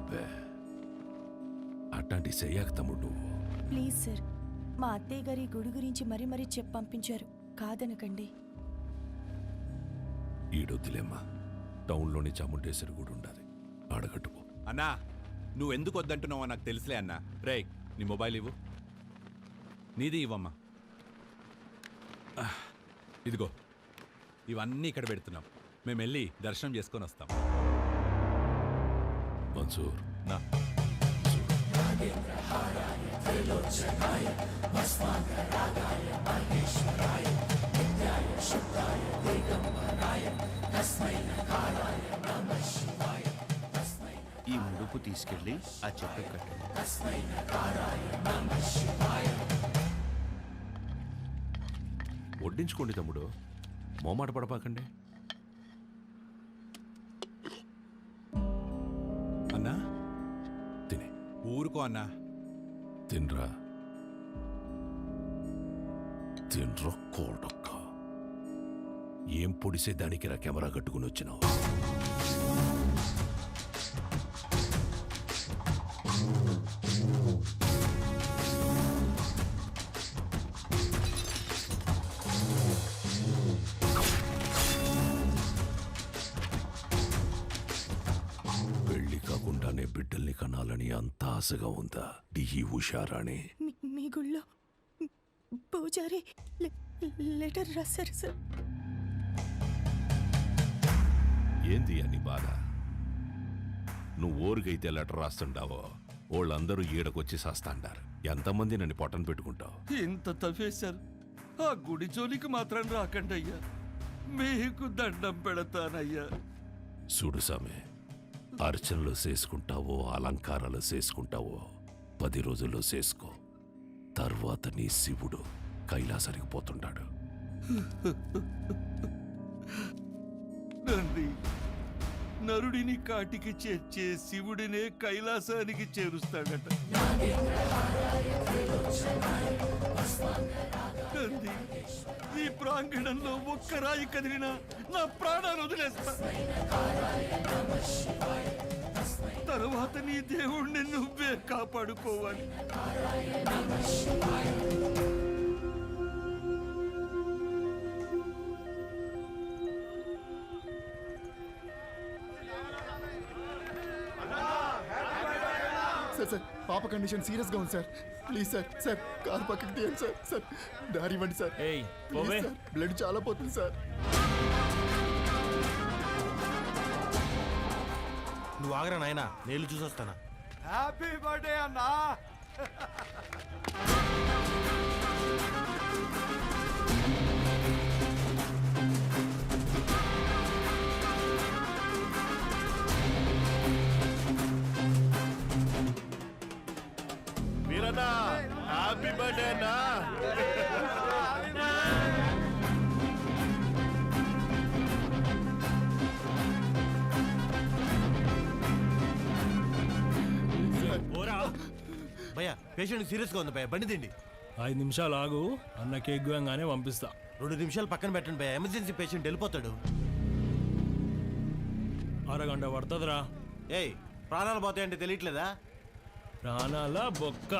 అబ్బే అట్లాంటి చెయ్యక తమ్ముడు నువ్వు. ప్లీజ్ సార్, మా అత్తయ్య గారి గుడి గురించి మరీ మరీ చెప్పి పంపించారు, కాదనకండి. ఈడొద్దులేమ్మా, టౌన్లోని చాముండేశ్వరి గుడి ఉండాలి, ఆడగట్టుపో. అన్నా నువ్వెందుకు వద్దంటున్నావో నాకు తెలుసులే అన్నా. రే నీ మొబైల్ ఇవ్వు. నీది ఇవ్వమ్మా. ఇదిగో ఇవన్నీ ఇక్కడ పెడుతున్నాం. మేము వెళ్ళి దర్శనం చేసుకొని వస్తాం. మన్సూర్ నా ఈ ముడుపు తీసుకెళ్ళి ఆ చెట్టు కట్టు. వడ్డించుకోండి తమ్ముడు, మోమాట పడపాకండి. అన్నా తినే ఊరుకో అన్నా. తినరా, తినరా కోడక్క. ఏం పొడిసే దానికి రా కెమెరా కట్టుకుని వచ్చినావు? పెళ్లి కాకుండానే బిడ్డల్ని కనాలని అంత ఆశగా ఉందా ఈ ఉషారాణి? మీ గుళ్ళో పూజారి లెటర్ రాశారు సార్. ఏంది అని బాధ? నువ్వు ఊరికైతే లెటర్ రాస్తుంటావో వాళ్ళందరూ ఈడకొచ్చి సాస్తాండారు. ఎంతమంది నన్ను పొట్టను పెట్టుకుంటావు? ఇంత తవ్వేశారు, ఆ గుడి జోలికి మాత్రం రాకండి అయ్యా, మీకు దండం పెడతానయ్యా. చూడు సామె, అర్చనలు చేసుకుంటావో అలంకారాలు చేసుకుంటావో 10 రోజుల్లో చేసుకో. తర్వాత నీ శివుడు కైలాసానికి పోతుంటాడు. నంది, నరుడిని కాటికి చేర్చే శివుడినే కైలాసానికి చేరుస్తాడట. నంది, ఈ ప్రాంగణంలో ఒక్క రాయి కదిలినా నా ప్రాణాలు వదిలేస్తా. తరువాత నీ దేవుణ్ణి నువ్వే కాపాడుకోవాలి. సార్ పాప కండిషన్ సీరియస్ గా ఉంది sir. Please sir, sir car పక్కకి తీయండి సార్. సార్ దారి ఇవ్వండి సార్. ప్లీజ్ సార్, బ్లడ్ చాలా పోతుంది సార్. నువ్వు ఆగరా నాయనా, నేను చూసొస్తానా. హ్యాపీ బర్త్డే అన్నా. మీరన్నా హ్యాపీ బర్త్డే అన్నా. భయ్యా, పేషెంట్ సీరియస్ గా ఉంది భయ్యా, బండి తిండి. 5 నిమిషాలు ఆగు, అన్న కేక్ గోయంగానే పంపిస్తా. 2 నిమిషాలు పక్కన పెట్టండి భయ్యా, ఎమర్జెన్సీ పేషెంట్ వెళ్ళిపోతాడు. అరగంట పడుతుందిరా. ఏయ్, ప్రాణాలు పోతాయంటే తెలియట్లేదా? ప్రాణాల బొక్క.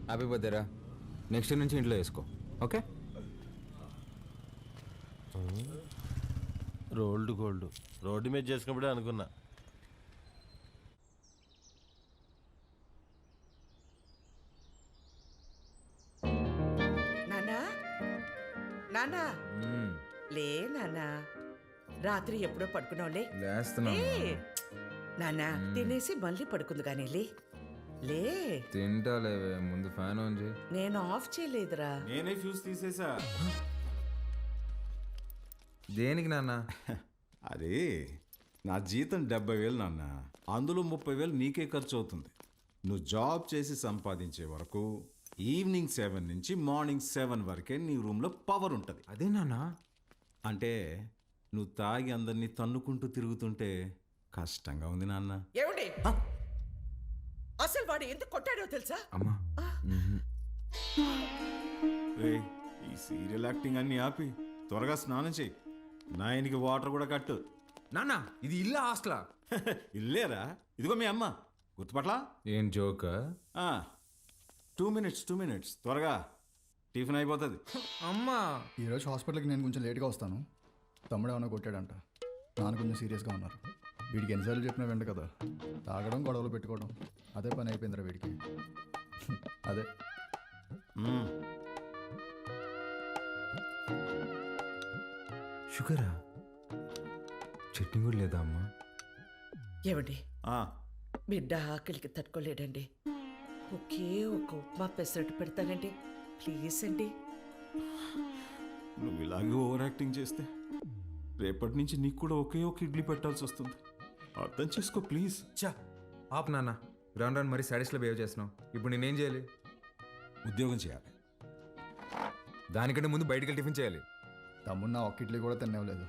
హ్యాపీ బర్త్డేరా. నెక్స్ట్ నుంచి ఇంట్లో వేసుకో, ఓకే? రోల్డ్ గోల్డ్ రోడ్డు మీద చేసుకున్నప్పుడే అనుకున్నా. నానా నానా, లే నాన్నా రాత్రి ఎప్పుడో పడుకున్నావులే లేస్తున్నా లే నాన్నా తినేసి మళ్ళీ పడుకుంది కానీ లే లే తింటాలేవే ముందు ఫ్యాన్ ఆన్ చేయి. నేను ఆఫ్ చేయలేదురా నేనే ఫ్యూజ్ తీసేసా. దేనికి నాన్న? అది నా జీతం 70,000 నాన్న, అందులో 30,000 నీకే ఖర్చు అవుతుంది. నువ్వు జాబ్ చేసి సంపాదించే వరకు ఈవినింగ్ 7 నుంచి మార్నింగ్ 7 వరకే నీ రూమ్లో పవర్ ఉంటుంది. అదే నాన్న. అంటే నువ్వు తాగి అందరినీ తన్నుకుంటూ తిరుగుతుంటే కష్టంగా ఉంది నాన్న. ఏమండి అసలు వాడు ఎందుకు కొట్టాడో తెలుసా? అమ్మా ఏయ్, ఈ సీరియల్ యాక్టింగ్ అన్ని ఆపి త్వరగా స్నానం చేయి. నాయనికి వాటర్ కూడా కట్టు. నాన్న ఇది ఇల్లా హాస్టలా? ఇల్లేరా, ఇదిగో మీ అమ్మ గుర్తుపట్లా? ఏం జోక్? 2 minutes త్వరగా టిఫిన్ అయిపోతుంది. అమ్మా ఈరోజు హాస్పిటల్కి నేను కొంచెం లేట్గా వస్తాను. తమ్ముడు ఏమైనా కొట్టాడంట, నాన్న కొంచెం సీరియస్గా ఉన్నారు. వీడికి ఎన్నిసార్లు చెప్పినా వెంట కదా, తాగడం గొడవలు పెట్టుకోవడం అదే పని అయిపోయిందిరా వీడికి. అదే షుగరా? చట్నీ కూడా లేదా అమ్మా? ఏమండి ఆ, బిడ్డ ఆకలికి తట్టుకోలేడండి, ఒకే ఒక ఉప్మా పెసరట్టు పెడతానండి ప్లీజ్ అండి. నువ్వు ఇలాగే ఓవర్ యాక్టింగ్ చేస్తే రేపటి నుంచి నీకు కూడా ఒకే ఒక ఇడ్లీ పెట్టాల్సి వస్తుంది. అర్థం చేసుకో ప్లీజ్. చా ఆప్ నాన్న, రాను రాను మరి సాడీస్లో బిహేవ్ చేస్తున్నావు. ఇప్పుడు నేనేం చేయాలి? ఉద్యోగం చేయాలి. దానికంటే ముందు బయటికి వెళ్ళి టిఫిన్ చేయాలి. తమ్ముడు నా ఒక్క ఇడ్లీ కూడా తినేవలేదు.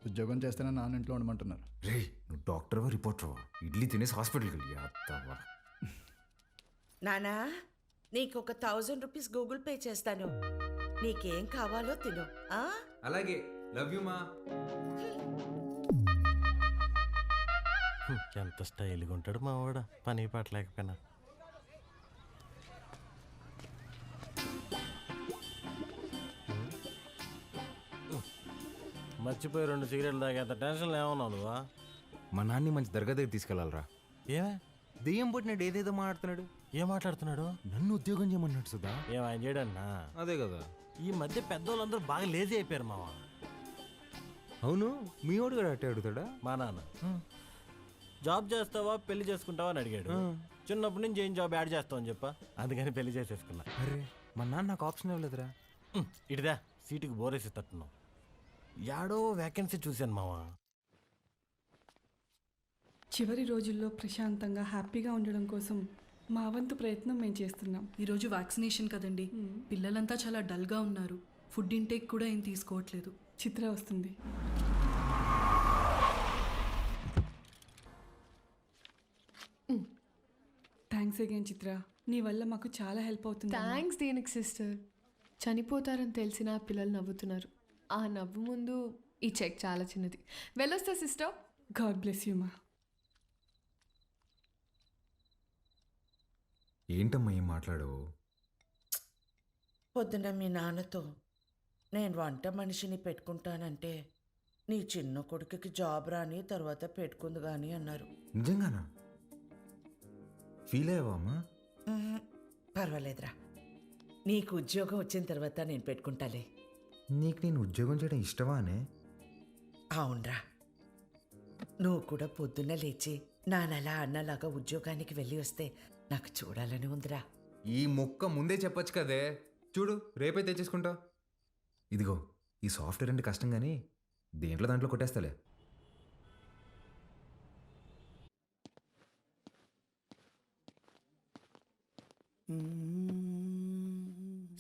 ఉద్యోగం చేస్తేనే నాన్న ఇంట్లో ఉండమంటున్నారు. రే నువ్వు డాక్టర్వా రిపోర్టర్వా? ఇడ్లీ తినేసి హాస్పిటల్కి వెళ్ళి అత్తవా. నానా నీకు ఒక 1000 రూపీస్ గూగుల్ పే చేస్తాను, నీకేం కావాలో తిను. ఆ అలాగే, లవ్ యూ మా. ఎంత స్టైల్గా ఉంటాడు మా వాడు, పని పట్టలేకపోయినా. మర్చిపోయి 2 సిగరెట్లు తాగేంత టెన్షన్ ఏమన్నావు నువ్వా? మా నాన్ని మంచి దర్గా దగ్గర తీసుకెళ్ళాలరా. ఏమే దెయ్యం పుట్టినాడు ఏదేదో మాట్లాడుతున్నాడు. ఏం మాట్లాడుతున్నాడు? నన్ను ఉద్యోగం చేయమన్నాడు సుధా. ఏం ఆయన చేయడన్నా? అదే కదా. ఈ మధ్య పెద్దోళ్ళందరూ బాగా లేజీ అయిపోయారు మావా. అవును, మీ వాడు కూడా అట్టే అడుగుతాడా? మా నాన్న జాబ్ చేస్తావా పెళ్లి చేసుకుంటావా అని అడిగాడు. చిన్నప్పటి నుంచి ఏం జాబ్ యాడ్ చేస్తావు అని చెప్పా, అందుకని పెళ్లి చేసేసుకున్నా. అరే మా నాన్న నాకు ఆప్షన్ ఇవ్వలేదురా. ఇటుదా సీటుకి బోరేసి తట్టున్నావు. యాడో వ్యాకెన్సీ చూశాను మావా. చివరి రోజుల్లో ప్రశాంతంగా హ్యాపీగా ఉండడం కోసం మా వంతు ప్రయత్నం మేము చేస్తున్నాం. ఈరోజు వ్యాక్సినేషన్ కదండి, పిల్లలంతా చాలా డల్గా ఉన్నారు. ఫుడ్ ఇంటేక్ కూడా ఏం తీసుకోవట్లేదు. చిత్ర వస్తుంది. థ్యాంక్స్ అగైన్ చిత్ర, నీ వల్ల మాకు చాలా హెల్ప్ అవుతుంది. థ్యాంక్స్ దేనికి సిస్టర్, చనిపోతారని తెలిసిన పిల్లలు నవ్వుతున్నారు. ఆ నవ్వు ముందు ఈ చెక్ చాలా చిన్నది. వెళ్ళొస్తా సిస్టర్. గాడ్ బ్లెస్ యూ మా. ఏంటమ్మా ఏం మాట్లాడవు? పొద్దున మీ నాన్నతో నేను వంట మనిషిని పెట్టుకుంటానంటే నీ చిన్న కొడుకుకి జాబ్ రాని తర్వాత పెట్టుకుంది కానీ అన్నారు. నిజంగానా? ఫీల్ అయ్యావా అమ్మా? పర్వాలేదురా, నీకు ఉద్యోగం వచ్చిన తర్వాత నేను పెట్టుకుంటాలే. నీకు నేను ఉద్యోగం చేయడం ఇష్టమానే? అవునరా, నువ్వు కూడా పొద్దున్న లేచి నానలా అన్నలాగా ఉద్యోగానికి వెళ్ళి వస్తే నాకు చూడాలని ఉందిరా. ఈ మొక్క ముందే చెప్పొచ్చు కదే. చూడు రేపే తెచ్చేసుకుంటా. ఇదిగో ఈ సాఫ్ట్వేర్ అంటే కష్టం కానీ దాంట్లో కొట్టేస్తాలే.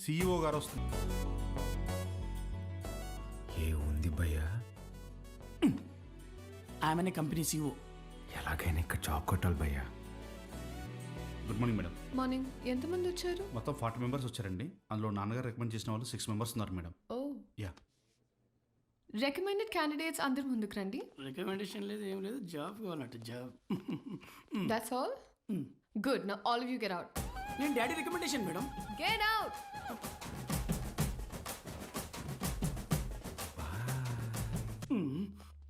CEO గారు వస్తుంది. ఏ ఉంది భయ్యా? ఆమెనే కంపెనీ CEO. ఎలాగైనా ఇక్కడ జాబ్ కొట్టాలి భయ్యా. Good morning madam. మార్నింగ్. ఎంతమంది వచ్చారు? మొత్తం 40 మెంబర్స్ వచ్చారండి. అందులో నాన్నగారు రికమెండ్ చేసిన వాళ్ళు 6 మెంబర్స్ ఉన్నారు madam. Oh yeah. Recommended candidates అందరు ముందుకు రండి. రికమెండేషన్ లేదు, ఏం లేదు, జాబ్ కావాలంట job. That's all. Good. Now all of you get out. నేను daddy recommendation madam. Get out.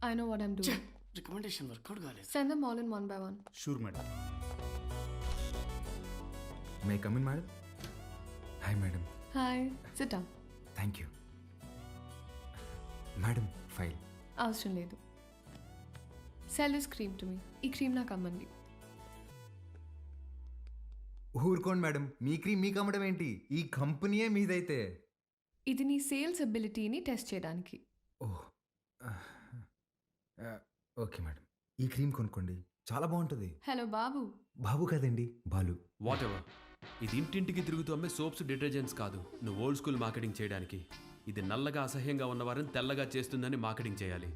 I know what I'm doing. Recommendation work out కాలేదు. Send them all in one by one. Sure madam. May come in madam? Hi madam. Hi. Sit down. Thank you. Madam file. అవసరం లేదు. Sell this cream to me. ఈ cream నాకు అమ్మండి. ఊరుకోండి madam, మీ cream మీకు అమ్మడం ఏంటి? ఈ కంపెనీయే మీదైతే. ఇది నీ సేల్స్ అబిలిటీని టెస్ట్ చేయడానికి. ఓహ్ ఓకే మేడం, ఈ క్రీమ్ కొనుక్కోండి, చాలా బాగుంటుంది. హలో బాబు. బాబు కాదండి, బాలు. What ever. ఇది ఇంటింటికి తిరుగుతూ అమ్మే సోప్స్ డిటర్జెంట్స్ కాదు. నువ్వు ఓల్డ్ స్కూల్ మార్కెటింగ్ చేయడానికి. ఇది నల్లగా అసహ్యంగా ఉన్నవారిని తెల్లగా చేస్తుందని మార్కెటింగ్ చేయాలి.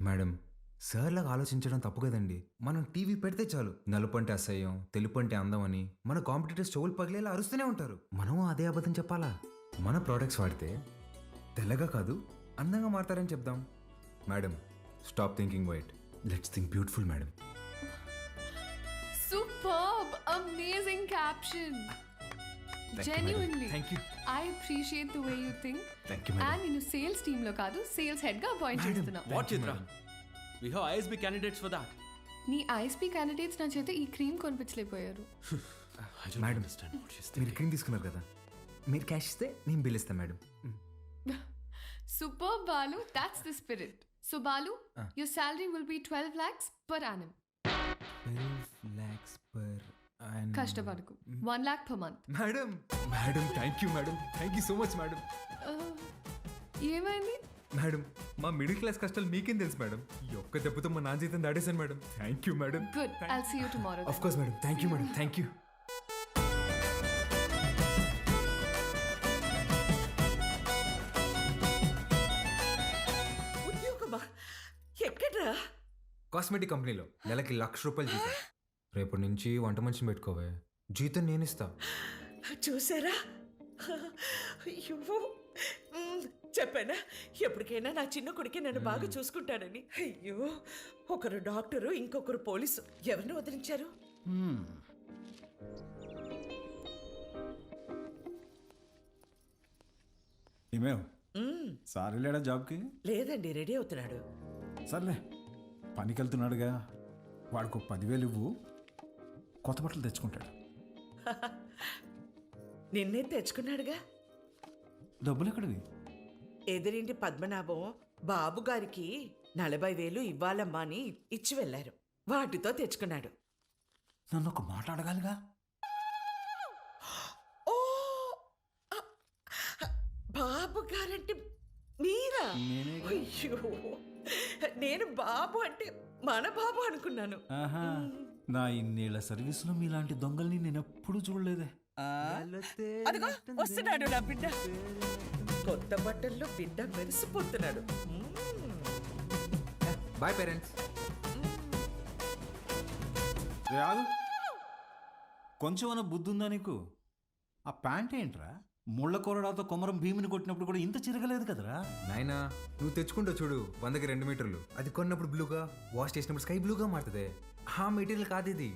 మేడం, సార్లాగా ఆలోచించడం తప్పు కదండి. మనం టీవీ పెడితే చాలు, నలుపు అంటే అసహ్యం, తెలుపు అంటే అందం అని మన కాంపిటీటర్స్ చెవులు పగిలేలా అరుస్తూనే ఉంటారు. మనం అదే అబద్ధం చెప్పాలా? మన ప్రోడక్ట్స్ వాడితే తెల్లగా కాదు అందంగా మారతారని చెప్దాం. Madam, stop thinking white, let's think beautiful madam. Superb! Amazing caption! Genuinely. Thank you. I appreciate the way you think. Thank you madam. And నేను సేల్స్ టీమ్ లో కాదు, సేల్స్ హెడ్ గా అపాయింట్ చేస్తున్నా. What Chitra? We have ISB candidates for that. నీ ISB candidates నా చేత ఈ cream కొనిపించలేకపోయారు. మేడం, మీరు క్రీమ్ తీసుకున్నారు కదా, మీరు క్యాష్ ఇస్తే నేను బిల్ ఇస్తాను madam. Superb, Balu. That's the spirit. So Balu, your salary will be 12 lakhs per annum. 12 lakhs per annum. కష్టపడకు. 1 lakh per month. Madam, madam thank you madam, thank you so much madam. ఏమైంది? Madam, మా middle class కష్టాలు మీకేం తెలుసు madam. ఈ ఒక్క దెబ్బతో మా నాన్న జీతం దాడేశాను madam. Thank you madam. Good. I'll see you tomorrow. Of course madam, thank you madam, thank you. ఉద్యోగమా? ఎక్కడ్రా? కాస్మెటిక్ కంపెనీలో నెలకి ₹1,00,000 జీతం. రేపటి నుంచి వంట మనిషిని పెట్టుకోవే, జీతం నేను ఇస్తా. చూసారా? అయ్యో, చెప్పానా ఎప్పటికైనా నా చిన్న కొడుకే నన్ను బాగా చూసుకుంటాడని. అయ్యో, ఒకరు డాక్టరు, ఇంకొకరు పోలీసు. ఎవరిని వదిలించారు? ఏమేవ్ సార్ వెళ్ళాడా జాబ్కి? లేదండి, రెడీ అవుతున్నాడు. సర్లే, పనికి వెళ్తున్నాడుగా, వాడికి 10,000 ఇవ్వు, కొత్త బట్టలు తెచ్చుకుంటాడు. నిన్నే తెచ్చుకున్నాడుగా. డబ్బులు ఎక్కడివి? ఎదురింటి పద్మనాభం బాబు గారికి 40,000 ఇవ్వాలమ్మా అని ఇచ్చి వెళ్ళారు. వాటితో తెచ్చుకున్నాడు. నన్ను ఒక మాట అడగాలిగా. ఓ, బాబు గారంటే మీరా? అయ్యో, నేను బాబు అంటే మన బాబు అనుకున్నాను. నా ఇన్నేళ్ల సర్వీసులో మీలాంటి దొంగల్ని నేను ఎప్పుడూ చూడలేదే. అదిగో వస్తున్నాడు నా బిడ్డ. కొత్త బట్టల్లో బిడ్డ మెరిసిపోతున్నాడు. Boy parents. కొంచెం అన్న బుద్ధి ఉందా నీకు? ఆ ప్యాంట్ ఏంట్రా? ముళ్ళ కొరడాతో కొమరం భీమిని కొట్టినప్పుడు కూడా ఇంత చిరగలేదు కదరా. నాయనా, నువ్వు తెచ్చుకుంటావు చూడు 100కి 2 మీటర్లు. అది కొన్నప్పుడు బ్లూగా, వాష్ చేసినప్పుడు స్కై బ్లూగా మారుతుంది. ఆ మెటీరియల్ కాదు ఇది.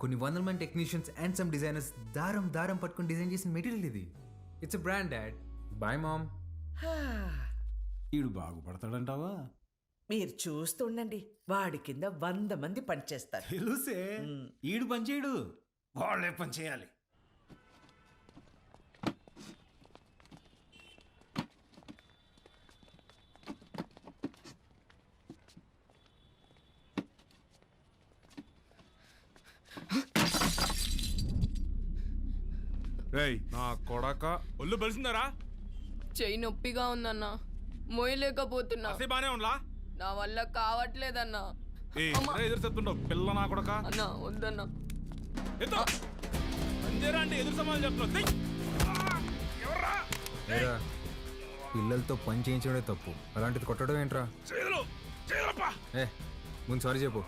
కొన్ని 100 మంది టెక్నీషియన్స్ అండ్ సమ్ డిజైనర్స్ దారం దారం పట్టుకుని డిజైన్ చేసిన మెటీరియల్ ఇది. It's a brand dad. Boy mom. ఈడు బాగుపడతాడంటావా? మీరు చూస్తుండండి, వాడి కింద 100 మంది పనిచేస్తారు. తెలుసే, ఈడు పని చేయడు, వాళ్ళే పని చేయాలి. రేయ్ నా కొడక, ఒళ్ళు బలిసిందరా? చెయ్యి నొప్పిగా ఉందన్నా, మోయలేకపోతున్నా. బానే ఉండలా? నా వల్ల కావట్లేదన్నా. ఎదురు చెప్తుండవు పిల్ల నా కొడక. అన్నా వద్దన్నా. అంటే ఎదురు సమాధానం చెప్తున్నావు. పిల్లలతో పని చేయించడే తప్పు, అలాంటిది కొట్టడం ఏంట్రా? ఏ ముందు సారీ చెప్పు.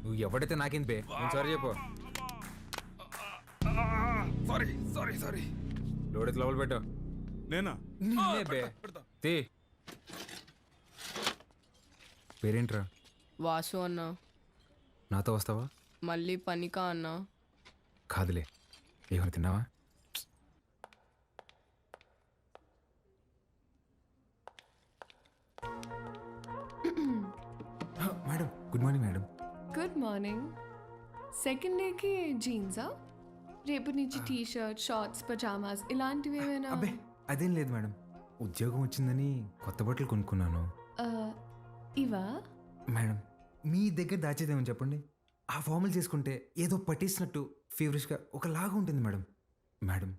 నువ్వు ఎవడైతే నాకేంది బే, ముందు సారీ చెప్పు. సారీ లోడెత్తి లోపల పెట్టు. నేనా? బే తీ. పేరేంట్రా? వాసు అన్నా. నాతో వస్తావా? మళ్ళీ పనికా అన్నా? కాదులే, ఏమైనా తిన్నావా? Madam, good morning madam. Good morning. Second డేకి జీన్సా? రేపటి నుంచి టీ షర్ట్, షార్ట్స్, పజామాస్ ఇలాంటివి ఏమైనా? అబ్బే అదేం లేదు మేడం, ఉద్యోగం వచ్చిందని కొత్త బట్టలు కొనుక్కున్నాను. ఇవా? మేడం మీ దగ్గర దాచేదేమని చెప్పండి. ఆ ఫార్మల్ చేసుకుంటే ఏదో పట్టేసినట్టు ఫీవరిష్గా ఒకలాగా ఉంటుంది మేడం. మేడం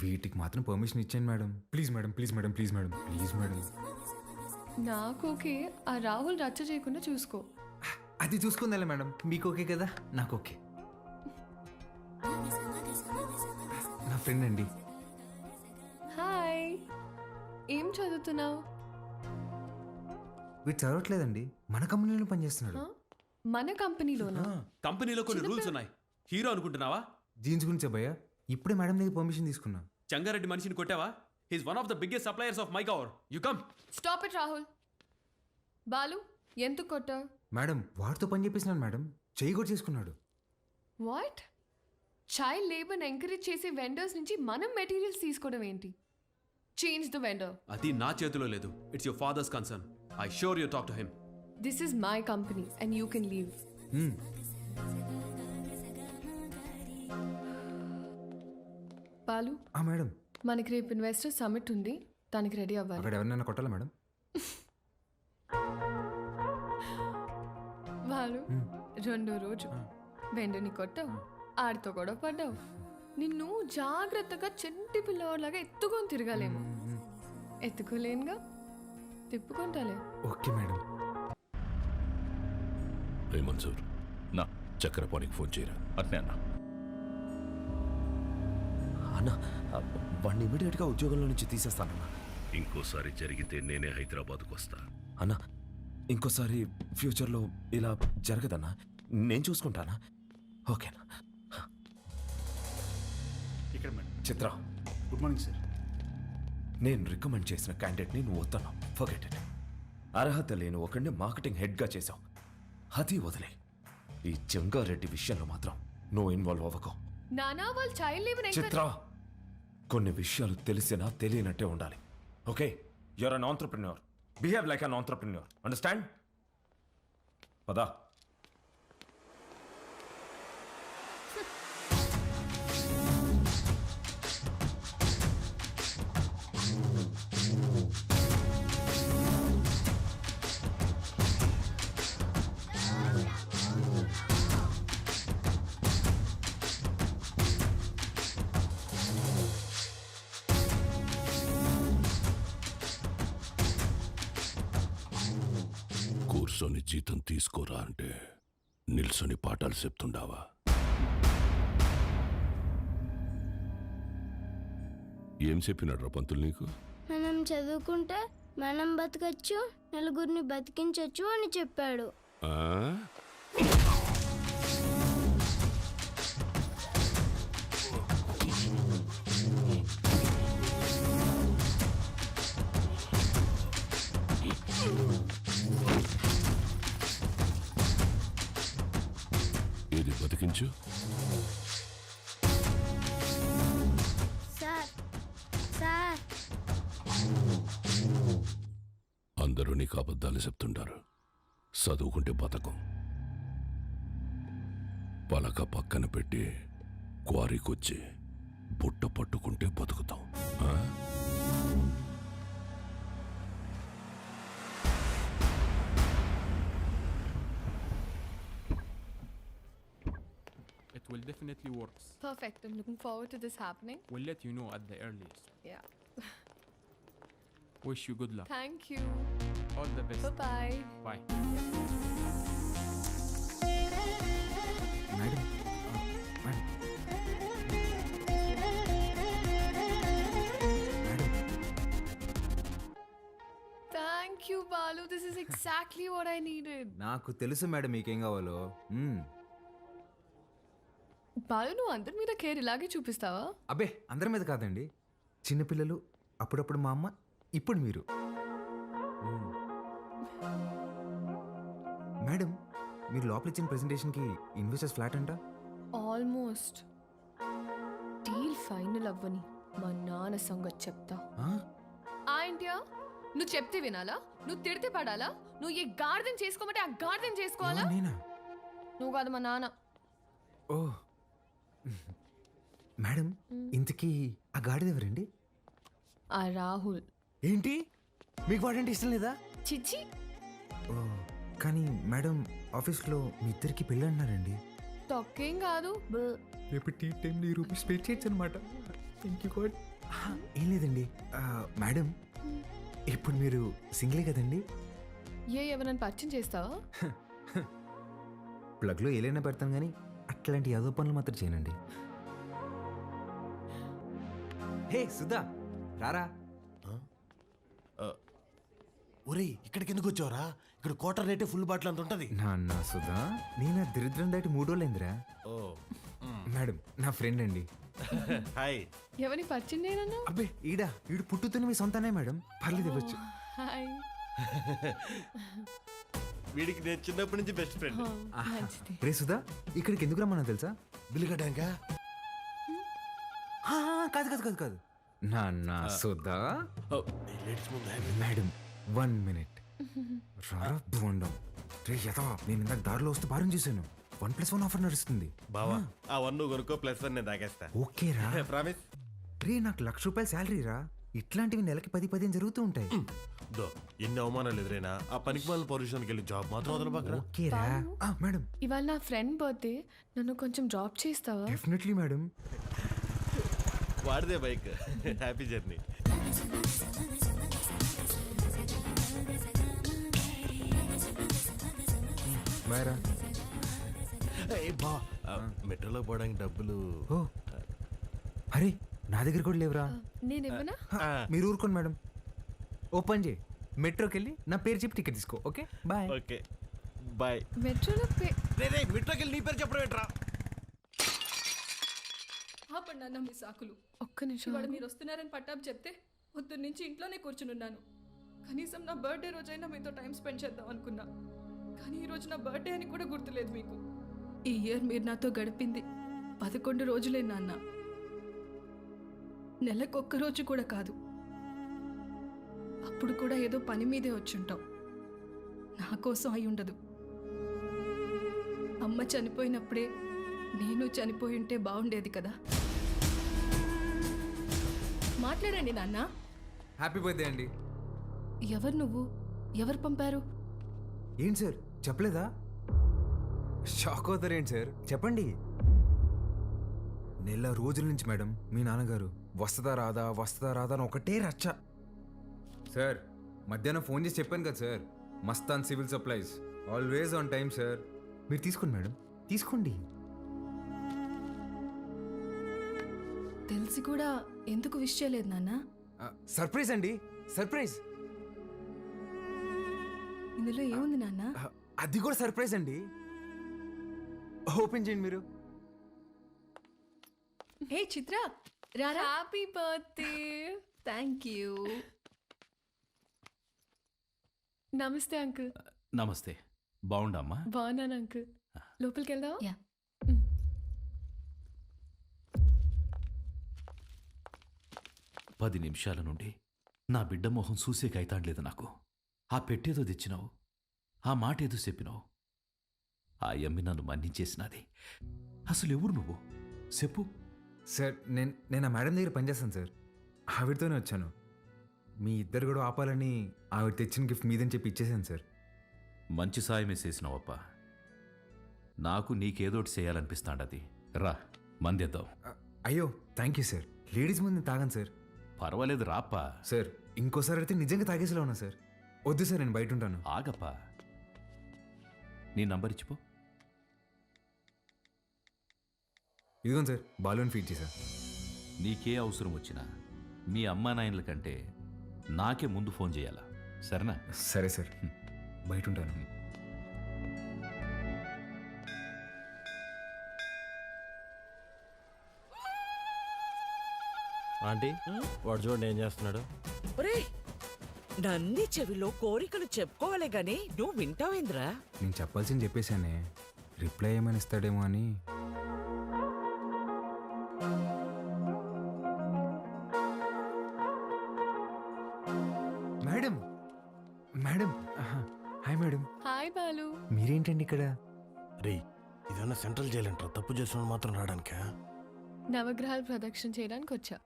వీటికి మాత్రం పర్మిషన్ ఇచ్చాను madam. Please madam, please madam, please madam, please madam. నాకు ఓకే, ఆ రాహుల్ రచ్చ చేయకుండా చూసుకో. అది చూసుకుందా మేడం, మీకు ఓకే కదా, నాకు ఓకే. నా ఫ్రెండ్ అండి. హాయ్, ఏం చదువుతున్నావు? వీడు చదవట్లేదండి, మన కంపెనీలో పనిచేస్తున్నాడు. మన కంపెనీలోనా? కంపెనీలో కొన్ని రూల్స్ ఉన్నాయి. హీరో అనుకుంటున్నావా? జీన్స్ గురించి భయ్యా ఇప్పుడే మేడం దగ్గర పర్మిషన్ తీసుకున్నా. చంగారెడ్డి మనిషిని కొట్టావా? He's one of the biggest suppliers of my cover. You come. Stop it Rahul. Balu, ఎందుకు కొట్టావు? మేడం వాడితో పని చేపిస్తున్నాను మేడం, చెయ్యి కూడా చేసుకున్నాడు. వాట్? చైల్డ్ లేబర్ ఎంకరేజ్ చేసే వెండర్స్ నుంచి మనం మెటీరియల్స్ తీసుకోవడం ఏంటి? Change the vendor. అది నా చేతిలో లేదు. It's your father's concern. I sure you talk to him. This is my company and you can leave. Balu, madam మనకి రేపు ఇన్వెస్టర్ సమిట్ ఉంది, దానికి రెడీ అవ్వాలి. అక్కడ ఎవరినైనా కొట్టాలా మేడం? బాలు, రెండో రోజు వెండని కొట్టావు, ఆడితో గొడవ పడ్డావు. నిన్ను జాగ్రత్తగా చెంటి పిల్లవాడిలాగా ఎత్తుకొని తిరగాలేమో. ఎత్తుకోలేనుగా, తిప్పుకుంటాలే. Okay madam. రే మన్సూర్, నా చక్రపాణికి ఫోన్ చేయరా. అట్నే అన్న. అన్న వాడిని ఇమీడియట్గా ఉద్యోగంలో నుంచి తీసేస్తానన్నా. ఇంకోసారి జరిగితే నేనే హైదరాబాద్కు వస్తా అన్నా. ఇంకోసారి ఫ్యూచర్లో ఇలా జరగదన్నా, నేను చూసుకుంటానా? ఓకేనా? ఇక్కడ మేడం. చిత్ర, గుడ్ మార్నింగ్ సార్. నేను రికమెండ్ చేసిన క్యాండిడేట్ని నువ్వు వద్దన్నా. Forget it. అర్హత లేని ఒకడిని మార్కెటింగ్ హెడ్గా చేశావు, అది వదిలే. ఈ జంగారెడ్డి విషయంలో మాత్రం నువ్వు ఇన్వాల్వ్ అవ్వకు. నానా, వాళ్ళు చైల్డ్ లేబర్ చిత్ర, కొన్ని విషయాలు తెలిసినా తెలియనట్టే ఉండాలి. Okay, you're an entrepreneur. Behave like an entrepreneur. Understand? పదా. కూర్చొని జీతం తీసుకోరా అంటే నిల్సొని పాఠాలు చెప్తుండావా? ఏం చెప్పినాడు పంతులు నీకు? మనం చదువుకుంటే మనం బతకచ్చు, నలుగురిని బతికించచ్చు అని చెప్పాడు. ఏది బతికించు? సార్ సార్, అందరూ నీకు అబద్ధాలు చెప్తుంటారు. చదువుకుంటే బతకం. పలక పక్కన పెట్టి క్వారీకొచ్చి బుట్ట పట్టుకుంటే బతుకుతాం. It will definitely work. Perfect. I'm looking forward to this happening. We'll let you know at the earliest. Yeah. Wish you good luck. Thank you. All the best. Bye-bye. Bye. Madam madam madam Thank you, Balu. This is exactly what I needed. నాకు తెలుసు madam మీకేం కావాలో. బాలు, నువ్వు అందరి మీద care ఇలాగే చూపిస్తావా? అబ్బే అందరి మీద కాదండి, చిన్నపిల్లలు, అప్పుడప్పుడు మా అమ్మ, ఇప్పుడు మీరు. మేడం మీరు లోపల ఇచ్చిన ప్రెజెంటేషన్కి ఇన్వెస్టర్స్ ఫ్లాట్ అంట. ఆల్మోస్ట్. డీల్ ఫైనల్ అవ్వని మా నాన్న సంగతి చెప్తా. ఆ ఇండియా, నువ్వు చెప్తే వినాలా? నువ్వు తిడితే పడాలా? నువ్వు ఏ గార్డెన్ చేసుకోమంటే ఆ గార్డెన్ చేసుకోవాలా? నేనా? నువ్వు కాదు, మా నాన్న. ఓ మేడం, ఇంతకీ ఆ గాడిద ఎవరండి? ఆ రాహుల్. ఏంటి మీకు వాడంటే ఇష్టం లేదా? చిచ్చి. ఓ, కానీ మేడం ఆఫీస్లో మీ ఇద్దరికి పెళ్ళి అంటున్నారండి. తొక్కేం కాదు. రేపు టీ టైంలో ఈ రూపీస్ పే చేయొచ్చు అనమాట. Thank you God. ఏం లేదండి మేడం, ఇప్పుడు మీరు సింగిలే కదండి? ఎవరైనా పరిచయం చేస్తావా? ప్లగ్లో ఏలైనా పెడతాను కానీ అట్లాంటి యాదో పనులు మాత్రం చేయనండి. హే సుధా, రారా. ఒరేయ్, ఇక్కడికి ఎందుకు వచ్చావురా? ఇక్కడ క్వార్టర్ రేటే ఫుల్ బాటిల్ అంత ఉంటుంది. నాన్న సుధా, నేను ఆ దరిద్రం దాటి 3 రోజులైందిరా. ఓ మేడం నా ఫ్రెండ్ అండి. హాయ్. ఎవరిని పరిచయం చేయనన్నా? అబ్బే ఈడు పుట్టుతున్న మీ సొంతనే మేడం, పర్లేదు ఇవ్వచ్చు. హాయ్. వీడికి నేను చిన్నప్పటి నుంచి బెస్ట్ ఫ్రెండ్. మంచిది. రే సుధా, ఇక్కడికి ఎందుకు రమ్మన్నా తెలుసా? బిల్లు కట్టాక. కాదు కాదు కాదు కాదు నాన్న సుధా. Madam 1 minute. రారా బోండం. రే యథా, నేను ఇందాక దారిలో వస్తూ భారం చేశాను. 1+1 ఆఫర్ నడుస్తుంది. బావా ఆ 1 నువ్వు కొనుక్కో, +1 నేను తాగేస్తా. ఓకే రా. ప్రామిస్. రే నాకు ₹1,00,000 శాలరీ రా. ఇట్లాంటివి నెలకి 10-15 జరుగుతూ ఉంటాయి. ఎన్ని అవమానాలు ఎదురైనా ఆ పనికి వాళ్ళ పొజిషన్కి వెళ్ళి జాబ్ మాత్రం వదలబాకరా. ఓకే రా. మేడం ఇవాళ నా ఫ్రెండ్ బర్త్డే, నన్ను కొంచెం డ్రాప్ చేస్తావా? Definitely madam. వాడిదే బైక్. Happy journey. బాయ్ రా. బా మెట్రోలో పోవడానికి డబ్బులు. ఓ అరే, నా దగ్గర కూడా లేవురా. నేను ఇవ్వనా? మీరు ఊరుకోండి మేడం. ఓపెన్ చేయి, మెట్రోకి వెళ్ళి నా పేరు చెప్పి టికెట్ తీసుకో. Okay bye. Okay bye. మెట్రోలో మెట్రోకి వెళ్ళి నీ పేరు చెప్పడం ఏంట్రా? ఆపండి మీ సాకులు. ఒక్క నిమిషం. ఇవాళ మీరు వస్తున్నారని పట్టాపు చెప్తే పొద్దున్న నుంచి ఇంట్లోనే కూర్చునున్నాను. కనీసం నా బర్త్డే రోజైనా మీతో టైం స్పెండ్ చేద్దాం అనుకున్నా, కానీ ఈరోజు నా బర్త్డే అని కూడా గుర్తులేదు మీకు. ఈ ఇయర్ మీరు నాతో గడిపింది 11 రోజులే నాన్న. నెలకొక్క రోజు కూడా కాదు. అప్పుడు కూడా ఏదో పని మీదే వచ్చుంటాం. నా కోసం అయి ఉండదు. అమ్మ చనిపోయినప్పుడే నేను చనిపోయి ఉంటే బాగుండేది కదా. మాట్లాడండి నాన్న. హ్యాపీ బర్త్డే అండి. ఎవరు నువ్వు? ఎవరు పంపారు? ఏంటి సార్ చెప్పలేదా? షాక్ అవుతారు ఏంటి సార్, చెప్పండి. నెల రోజుల నుంచి మేడం మీ నాన్నగారు వస్తుందా రాదా అని ఒకటే రచ్చ. సార్ మధ్యాహ్నం ఫోన్ చేసి చెప్పాను కదా sir, Mastan civil supplies, always on time sir. మీరు తీసుకోండి మేడం, తీసుకోండి. తెలిసి కూడా ఎందుకు విష్ చేయలేదు నాన్న? సర్ప్రైజ్ అండి, సర్ప్రైజ్. ఇందులో ఏముంది నాన్న? అది కూడా సర్ప్రైజ్ అండి. ఓపెన్ చేయండి మీరు. ఏ చిత్ర, రారా. Happy birthday. Thank you. నమస్తే అంకుల్. నమస్తే. బాగుండమ్మా? బాగున్నాను అంకుల్. లోపలికి వెళ్దాం. యా. 10 నిమిషాల నుండి నా బిడ్డ మొహం చూసే కైతాడలేదు నాకు. ఆ పెట్టేదో తెచ్చినావు, ఆ మాట ఏదో చెప్పినావు. ఆ యమ్మి నన్ను మన్నించేసినది. అసలు ఎవరు నువ్వు చెప్పు. సార్ నేను ఆ మేడం దగ్గర పనిచేస్తాను సార్, ఆవిడతోనే వచ్చాను. మీ ఇద్దరు కూడా ఆపాలని ఆవిడ తెచ్చిన గిఫ్ట్ మీదని చెప్పి ఇచ్చేసాను సార్. మంచి సాయమే చేసినావప్ప. నాకు నీకేదోటి చేయాలనిపిస్తాండది. రా మందేద్దాం. అయ్యో థ్యాంక్ యూ సార్. లేడీస్ ముందు తాగాను సార్. పర్వాలేదు రాప్పా. సార్ ఇంకోసారి అయితే నిజంగా తాగేసేలా ఉన్నా సార్. వద్దు సార్, నేను బయట ఉంటాను. ఆగప్పా, నీ నంబర్ ఇచ్చిపో. ఇదిగోండి సార్, బాలూన్ ఫీడ్ చేశా. నీకే అవసరం వచ్చినా మీ అమ్మా నాయనల కంటే నాకే ముందు ఫోన్ చేయాలా, సరేనా? సరే సార్, బయట ఉంటాను. ఆంటీ, వాడు చూడండి ఏం చేస్తున్నాడు. ఒరే, నంది చెవిలో కోరికలు చెప్పుకోవాలి గాని నువ్వు వింటావేంద్రా? నేను చెప్పాల్సింది చెప్పేశానే, రిప్లై ఏమని ఇస్తాడేమో అని. Madam madam hi madam. Hi Balu. మీరేంటండి ఇక్కడ? రే, ఇదన్నా సెంట్రల్ జైలు అంటారా? తప్పు చేసిన మాత్రం రావడానికా? నవగ్రహాలు ప్రదక్షిణ చేయడానికి వచ్చా.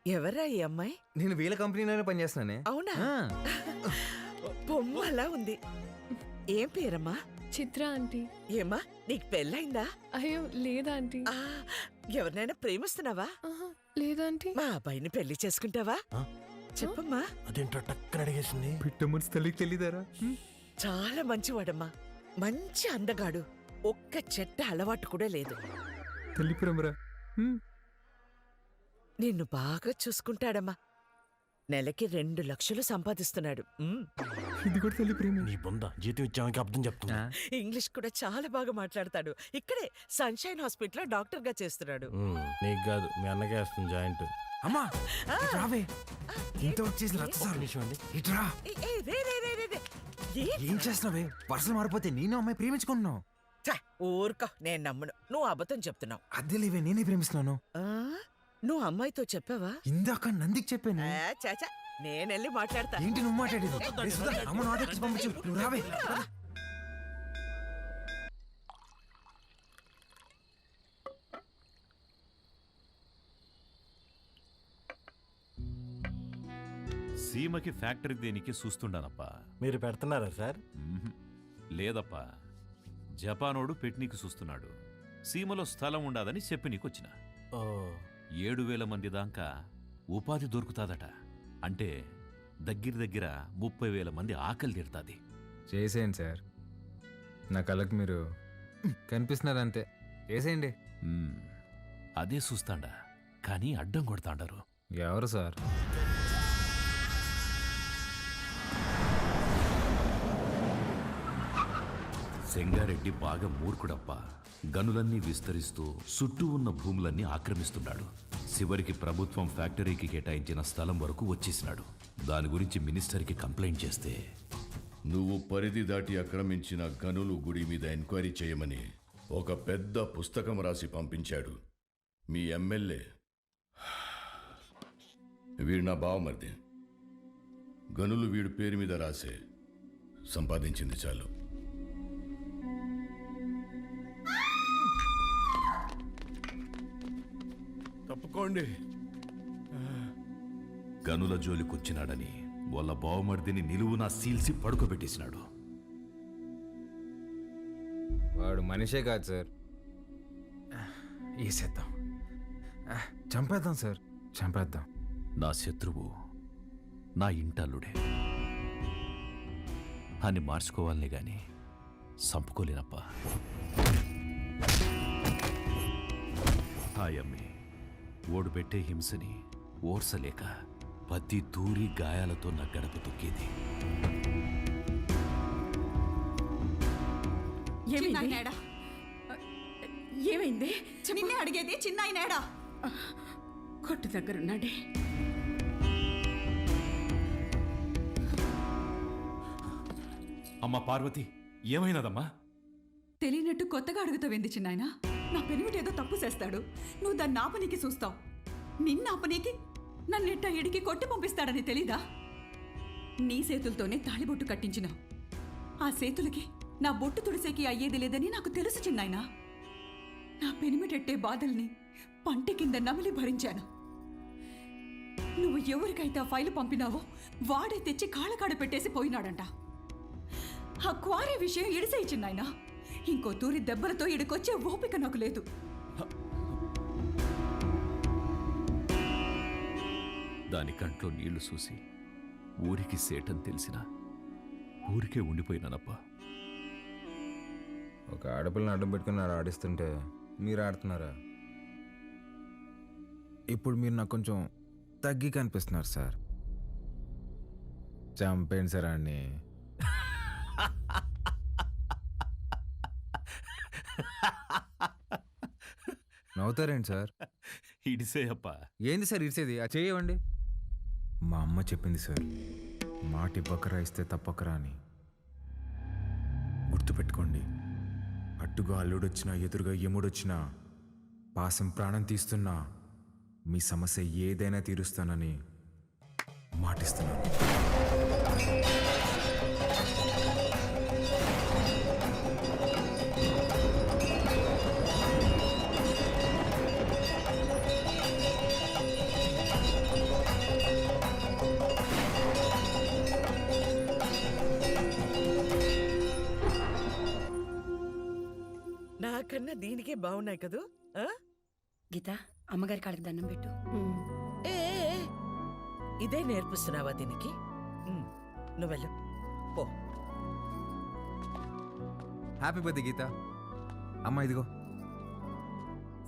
ఎవరా ఈ అమ్మాయి? నేను వీళ్ళ కంపెనీలోనే పనిచేస్తున్నానే. అవునా? బొమ్మలా ఉంది. ఏం పేరమ్మా? చిత్ర ఆంటీ. ఏమా నీకు పెళ్ళైందా? అయ్యో లేదా ఆంటీ. ఎవరినైనా ప్రేమిస్తున్నావా? లేదా ఆంటీ. మా అబ్బాయిని పెళ్లి చేసుకుంటావా? చెప్పమ్మా. అదేంటో టక్కన అడిగేసింది. పిట్ట మనసు తల్లికి తెలీదారా? చాలా మంచివాడమ్మా, మంచి అందగాడు, ఒక్క చెట్ట అలవాటు కూడా లేదు. తల్లి ప్రేమరా. నిన్ను బాగా చూసుకుంటాడమ్మా. నెలకి 2 లక్షలు సంపాదిస్తున్నాడు. ఇది కూడా తల్లి ప్రేమ. నీ బొంద జీతం ఇచ్చామని అర్థం చెప్తున్నా. ఇంగ్లీష్ కూడా చాలా బాగా మాట్లాడతాడు. ఇక్కడే సన్షైన్ హాస్పిటల్లో డాక్టర్ గా చేస్తున్నాడు. నీకు కాదు, మీ అన్నకే వస్తుంది జాయింట్. అమ్మా రావే, ఇంత వచ్చేసి ఇట్రా. ఏం చేస్తున్నావే? పర్సలు మారిపోతే నేను అమ్మాయి ప్రేమించుకుంటున్నావు. ఊరుకో, నేను నమ్మను. నువ్వు అబద్ధం చెప్తున్నావు. అద్దె లేవే, నేనే ప్రేమిస్తున్నాను. నువ్వు అమ్మాయితో చెప్పావా? ఇందాక నందికి చెప్పాను. చాచా, నేనెళ్ళి మాట్లాడతా. ఏంటి నువ్వు మాట్లాడేది? అమ్మ నాటకి పంపించు. నువ్వు రావే. సీమకి ఫ్యాక్టరీ దేనికి చూస్తుండానప్పా. మీరు పెడుతున్నారా సార్? లేదప్పా, జపానోడు పెట్నీకి చూస్తున్నాడు. సీమలో స్థలం ఉండదని చెప్పి నీకొచ్చిన. 7,000 మంది దాకా ఉపాధి దొరుకుతాదట. అంటే దగ్గర 30,000 మంది ఆకలి తీరుతాది. చేసేయండి సార్, నా కళ్ళకి మీరు కనిపిస్తున్నారంతే. చేసేయండి. అదే చూస్తాండా, కానీ అడ్డం కొడతాండారు. ఎవరు సార్? సెంగారెడ్డి బాగా మూర్ఖుడప్పా. గనులన్నీ విస్తరిస్తూ చుట్టూ ఉన్న భూములన్నీ ఆక్రమిస్తున్నాడు. చివరికి ప్రభుత్వం ఫ్యాక్టరీకి కేటాయించిన స్థలం వరకు వచ్చేసినాడు. దాని గురించి మినిస్టర్కి కంప్లైంట్ చేస్తే, నువ్వు పరిధి దాటి ఆక్రమించిన గనులు గుడి మీద ఎంక్వైరీ చేయమని ఒక పెద్ద పుస్తకం రాసి పంపించాడు మీ ఎమ్మెల్యే. వీడు నా బావమరిది. గనులు వీడి పేరు మీద రాసే, సంపాదించింది చాలు. తప్పుకోండి. గనుల జోలికొచ్చినాడని వాళ్ళ బావమర్దిని నిలువునా సీల్సి పడుకోబెట్టేసినాడు. వాడు మనిషే కాదు సార్. వేసేద్దాం, చంపేద్దాం సార్, చంపేద్దాం. నా శత్రువు నా ఇంటల్లుడే అని మార్చుకోవాలనే గాని చంపుకోలేనప్పా. హాయమ్మి ఓడు పెట్టే హింసని ఓర్సలేక పత్తి దూరి గాయాలతో నా గడప తొక్కేది. ఏమైంది? నిన్నే అడిగేది. చిన్నాయనేడా? కొట్టు దగ్గరున్నాడే. అమ్మా పార్వతి, ఏమైనదమ్మా? తెలియనట్టు కొత్తగా అడుగుతావేంది చిన్నాయన? నా పెనిమిటి ఏదో తప్పు చేస్తాడు, నువ్వు దాన్ని ఆపనీకి చూస్తావు. నిన్న ఆపనీకి నన్నెట్ట ఇడికి కొట్టి పంపిస్తాడని తెలీదా? నీ చేతులతోనే తాళిబొట్టు కట్టించినావు. ఆ చేతులకి నా బొట్టు తుడిసేకి అయ్యేది లేదని నాకు తెలుసు చిన్నాయన. నా పెనిమిటెట్టే బాధల్ని పంటి కింద నమిలి భరించాను. నువ్వు ఎవరికైతే ఆ ఫైలు పంపినావో వాడే తెచ్చి కాళ్ళకాడ పెట్టేసి పోయినాడంట. ఆ క్వారీ విషయం ఇడిసేయి చిన్నాయన. ఇంకో తూరి దెబ్బలతో ఇడికొచ్చే ఓపిక నాకు లేదు. దాని కంట్లో నీళ్లు చూసి ఊరికి సేటని తెలిసినా ఊరికే ఉండిపోయినానప్పా. ఒక ఆడపిల్లని అడ్డం పెట్టుకుని ఆడిస్తుంటే మీరు ఆడుతున్నారా? ఇప్పుడు మీరు నాకు కొంచెం తగ్గి కనిపిస్తున్నారు సార్. చంపేయండి సార్ అన్ని. నవ్వుతారేంటి సార్? ఇడిసేయప్పా. ఏంది సార్ ఇడిసేది? ఆ చేయవండి. మా అమ్మ చెప్పింది సార్, మాట ఇవ్వకరా ఇస్తే తప్పకరా అని. గుర్తుపెట్టుకోండి, అట్టుగా అల్లుడొచ్చినా ఎదురుగా యముడొచ్చినా పాసం ప్రాణం తీస్తున్నా మీ సమస్య ఏదైనా తీరుస్తానని మాటిస్తున్నాను. దానికన్నా దీనికే బాగున్నాయి కదూ ఆ? గీత అమ్మగారి కాళ్ళకి దండం పెట్టు. ఏ ఏ, ఏ, ఇదే నేర్పిస్తున్నావా దీనికి నువ్వు వెళ్ళు పో. హ్యాపీ బర్త్డే గీత. అమ్మా ఇదిగో.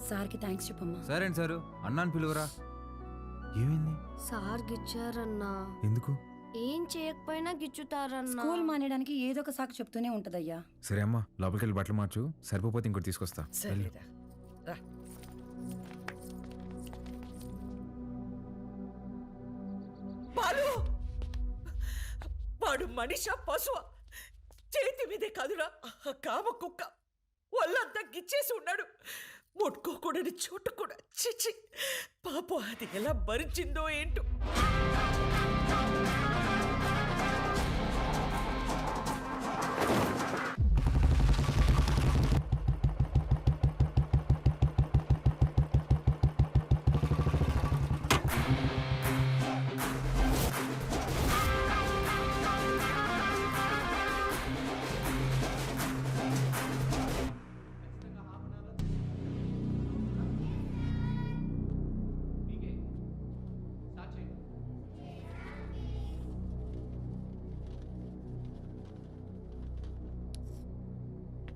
సార్కి థ్యాంక్స్ చెప్పమ్మా. సరే అండి సారు, అన్నాను పిలువరా. ఏమైంది? సార్ గిచ్చారన్నా. ఎందుకు? ఏం చేయకపోయినా గిచ్చుతారన్నా. స్కూల్ మానేయడానికి ఏదో ఒక సాకు చెప్తూనే ఉంటదయ్యా. సరే అమ్మా, లోపలికి వెళ్ళి బట్టలు మార్చు. సరిపోతే ఇంకోటి తీసుకొస్తా. వెళ్ళు. సరేరా రా. బాలు, వాడు మనిషా పశువా? చేతి మీదే కాదురా కామ కుక్క. వాళ్ళంతా గిచ్చేసి ఉన్నాడు. ముట్టుకోకూడని చోటు కూడా. చిచి, పాపం అది ఎలా భరించిందో ఏంటో.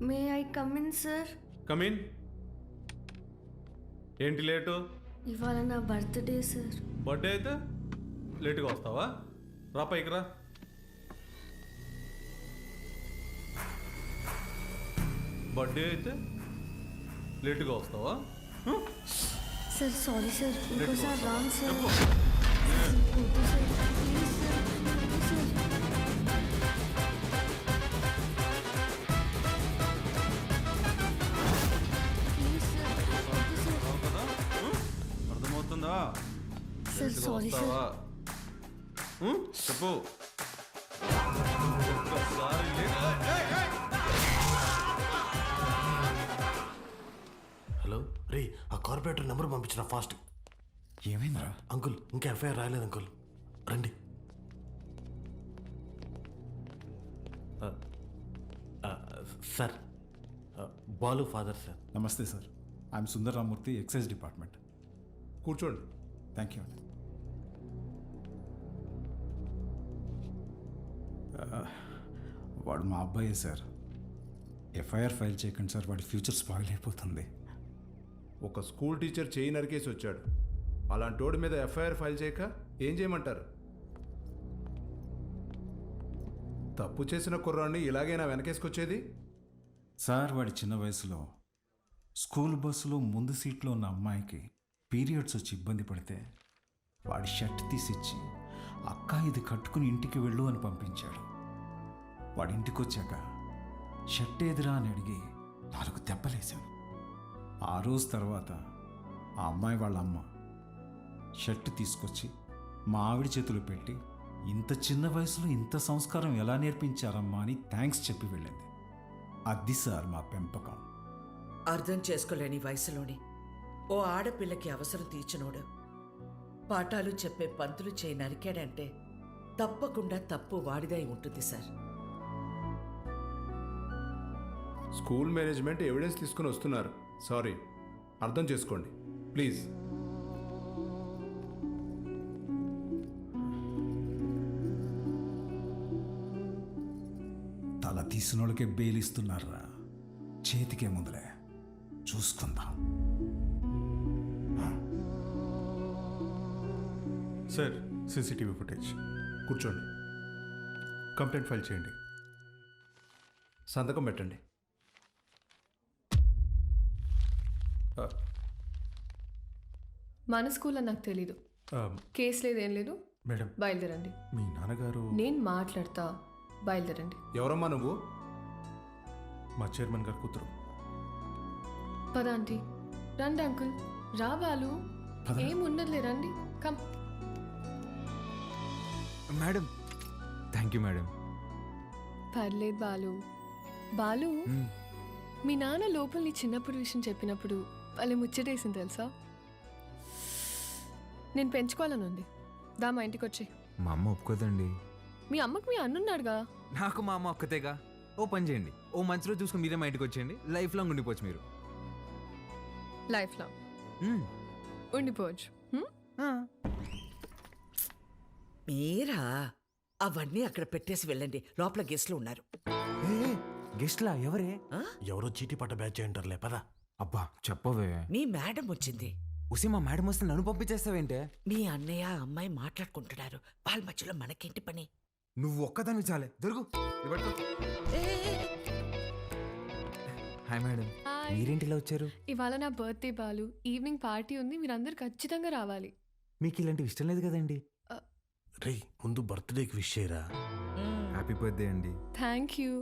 May I come in sir? Come in. ఏంటి లేటు? ఇవాళ నా బర్త్డే సార్. బర్త్డే అయితే లేటుగా వస్తావా? రా పైకి రా. బర్త్డే అయితే లేటుగా వస్తావా? సార్ సారీ సార్, ఇంకోసారి రాంగ్ సార్. చెప్పు. వద్దు సార్, ప్లీజ్ సార్, వద్దు సార్. ప్లీజ్ సార్, వద్దు సార్. అర్థమవుతుందా? సార్ లేటుగా సారీ సార్. వస్తావా? చెప్పు. ఒక్కసారి హలో రే, ఆ కార్పొరేటర్ నెంబర్ పంపించిన ఫాస్ట్. ఏమైందిరా? అంకుల్ ఇంకా ఎఫ్ఐఆర్ రాయలేదు అంకుల్, రండి. Sir, Balu father sir. Namaste sir, I am Sundar Ramurthy, excise department. కూర్చోండి. థ్యాంక్ యూ అండి. వాడు మా అబ్బాయే సార్. ఎఫ్ఐఆర్ ఫైల్ చేయకండి సార్, వాడి ఫ్యూచర్ స్పాయిల్ అయిపోతుంది. ఒక స్కూల్ టీచర్ చేయి నరికేసి వచ్చాడు. అలాంటి వాడి మీద ఎఫ్ఐఆర్ ఫైల్ చేయక ఏం చేయమంటారు? తప్పు చేసిన కుర్రాన్ని ఇలాగైనా వెనకేసుకొచ్చేది? సార్, వాడి చిన్న వయసులో స్కూల్ బస్సులో ముందు సీట్లో ఉన్న అమ్మాయికి పీరియడ్స్ వచ్చి ఇబ్బంది పడితే వాడి షర్ట్ తీసిచ్చి, అక్క ఇది కట్టుకుని ఇంటికి వెళ్ళు అని పంపించాడు. వాడి ఇంటికి వచ్చాక షర్ట్ ఏదిరా అని అడిగి 4 దెబ్బలేశాను. ఆ రోజు తర్వాత ఆ అమ్మాయి వాళ్ళ అమ్మ షర్ట్ తీసుకొచ్చి మా ఆవిడ చేతులు పెట్టి, ఇంత చిన్న వయసులో ఇంత సంస్కారం ఎలా నేర్పించారమ్మా అని థ్యాంక్స్ చెప్పి వెళ్ళింది. అది సార్ మా పెంపకం. అర్థం చేసుకోలేని వయసులోని ఓ ఆడపిల్లకి అవసరం తీర్చినోడు పాఠాలు చెప్పే పంతులు చేయి నరికాడంటే తప్పకుండా తప్పు వాడిదై ఉంటుంది సార్. స్కూల్ మేనేజ్మెంట్ ఎవిడెన్స్ తీసుకుని వస్తున్నారు. సారీ, అర్థం చేసుకోండి ప్లీజ్. తల తీసిన వాళ్ళకే బెయిలిస్తున్నారా? చేతికే ముందులే, చూసుకుందాం. Sir, CCTV footage. కూర్చోండి. కంప్లైంట్ ఫైల్ చేయండి. సంతకం పెట్టండి. మన స్కూల్ అని నాకు తెలీదు. కేసు లేదు, ఏం లేదు. మేడం, బయలుదేరండి. మీ నాన్నగారు. నేను మాట్లాడతా, బయలుదేరండి. ఎవరమ్మా నువ్వు? మా చైర్మన్ గారు కూతురు. పద ఆంటీ. రండి అంకుల్. రా బాలు, ఏమున్నదిలే, రండి. Come. Madam, thank you madam. పర్లేదు బాలు. బాలు, మీ నాన్న లోపల నీ చిన్నప్పుడు విషయం చెప్పినప్పుడు వాళ్ళు ముచ్చటేసింది తెలుసా? నేను పెంచుకోవాలని ఉంది. దా మా ఇంటికి వచ్చి. మా అమ్మ ఒప్పుకోదండి. మీ అమ్మకు మీ అన్నున్నాడుగా. నాకు మా అమ్మ ఒక్కతేగా. ఓ పని చేయండి, ఓ మంచి రోజు చూసుకుని మీరే మా ఇంటికి వచ్చేయండి. లైఫ్ లాంగ్ ఉండిపోవచ్చు మీరు. Life long ఉండిపోవచ్చు. మీరా అవన్నీ అక్కడ పెట్టేసి వెళ్ళండి, లోపల గెస్ట్లు ఉన్నారు. గెస్ట్లా ఎవరే? ఎవరో చీటీ పట్ట బ్యాచ్ అంటారులే పదా. అబ్బా చెప్పవే. మీ మేడం వచ్చింది. ఉసి మా మేడం వస్తే నన్ను పంపించేస్తావేంటే? మీ అన్నయ్య అమ్మాయి మాట్లాడుకుంటున్నారు, వాళ్ళ మధ్యలో మనకేంటి పని? నువ్వు ఒక్కదాన్ని చాలే దొరుకు. Hi madam, hi. మీరేంటిలా వచ్చారు? ఇవాళ నా బర్త్డే బాలు, ఈవినింగ్ పార్టీ ఉంది, మీరందరూ ఖచ్చితంగా రావాలి. మీకు ఇలాంటివి ఇష్టం లేదు కదండి. రే ముందు బర్త్డేకి విష్ చేయరా. హ్యాపీ బర్త్డే అండి. Thank you.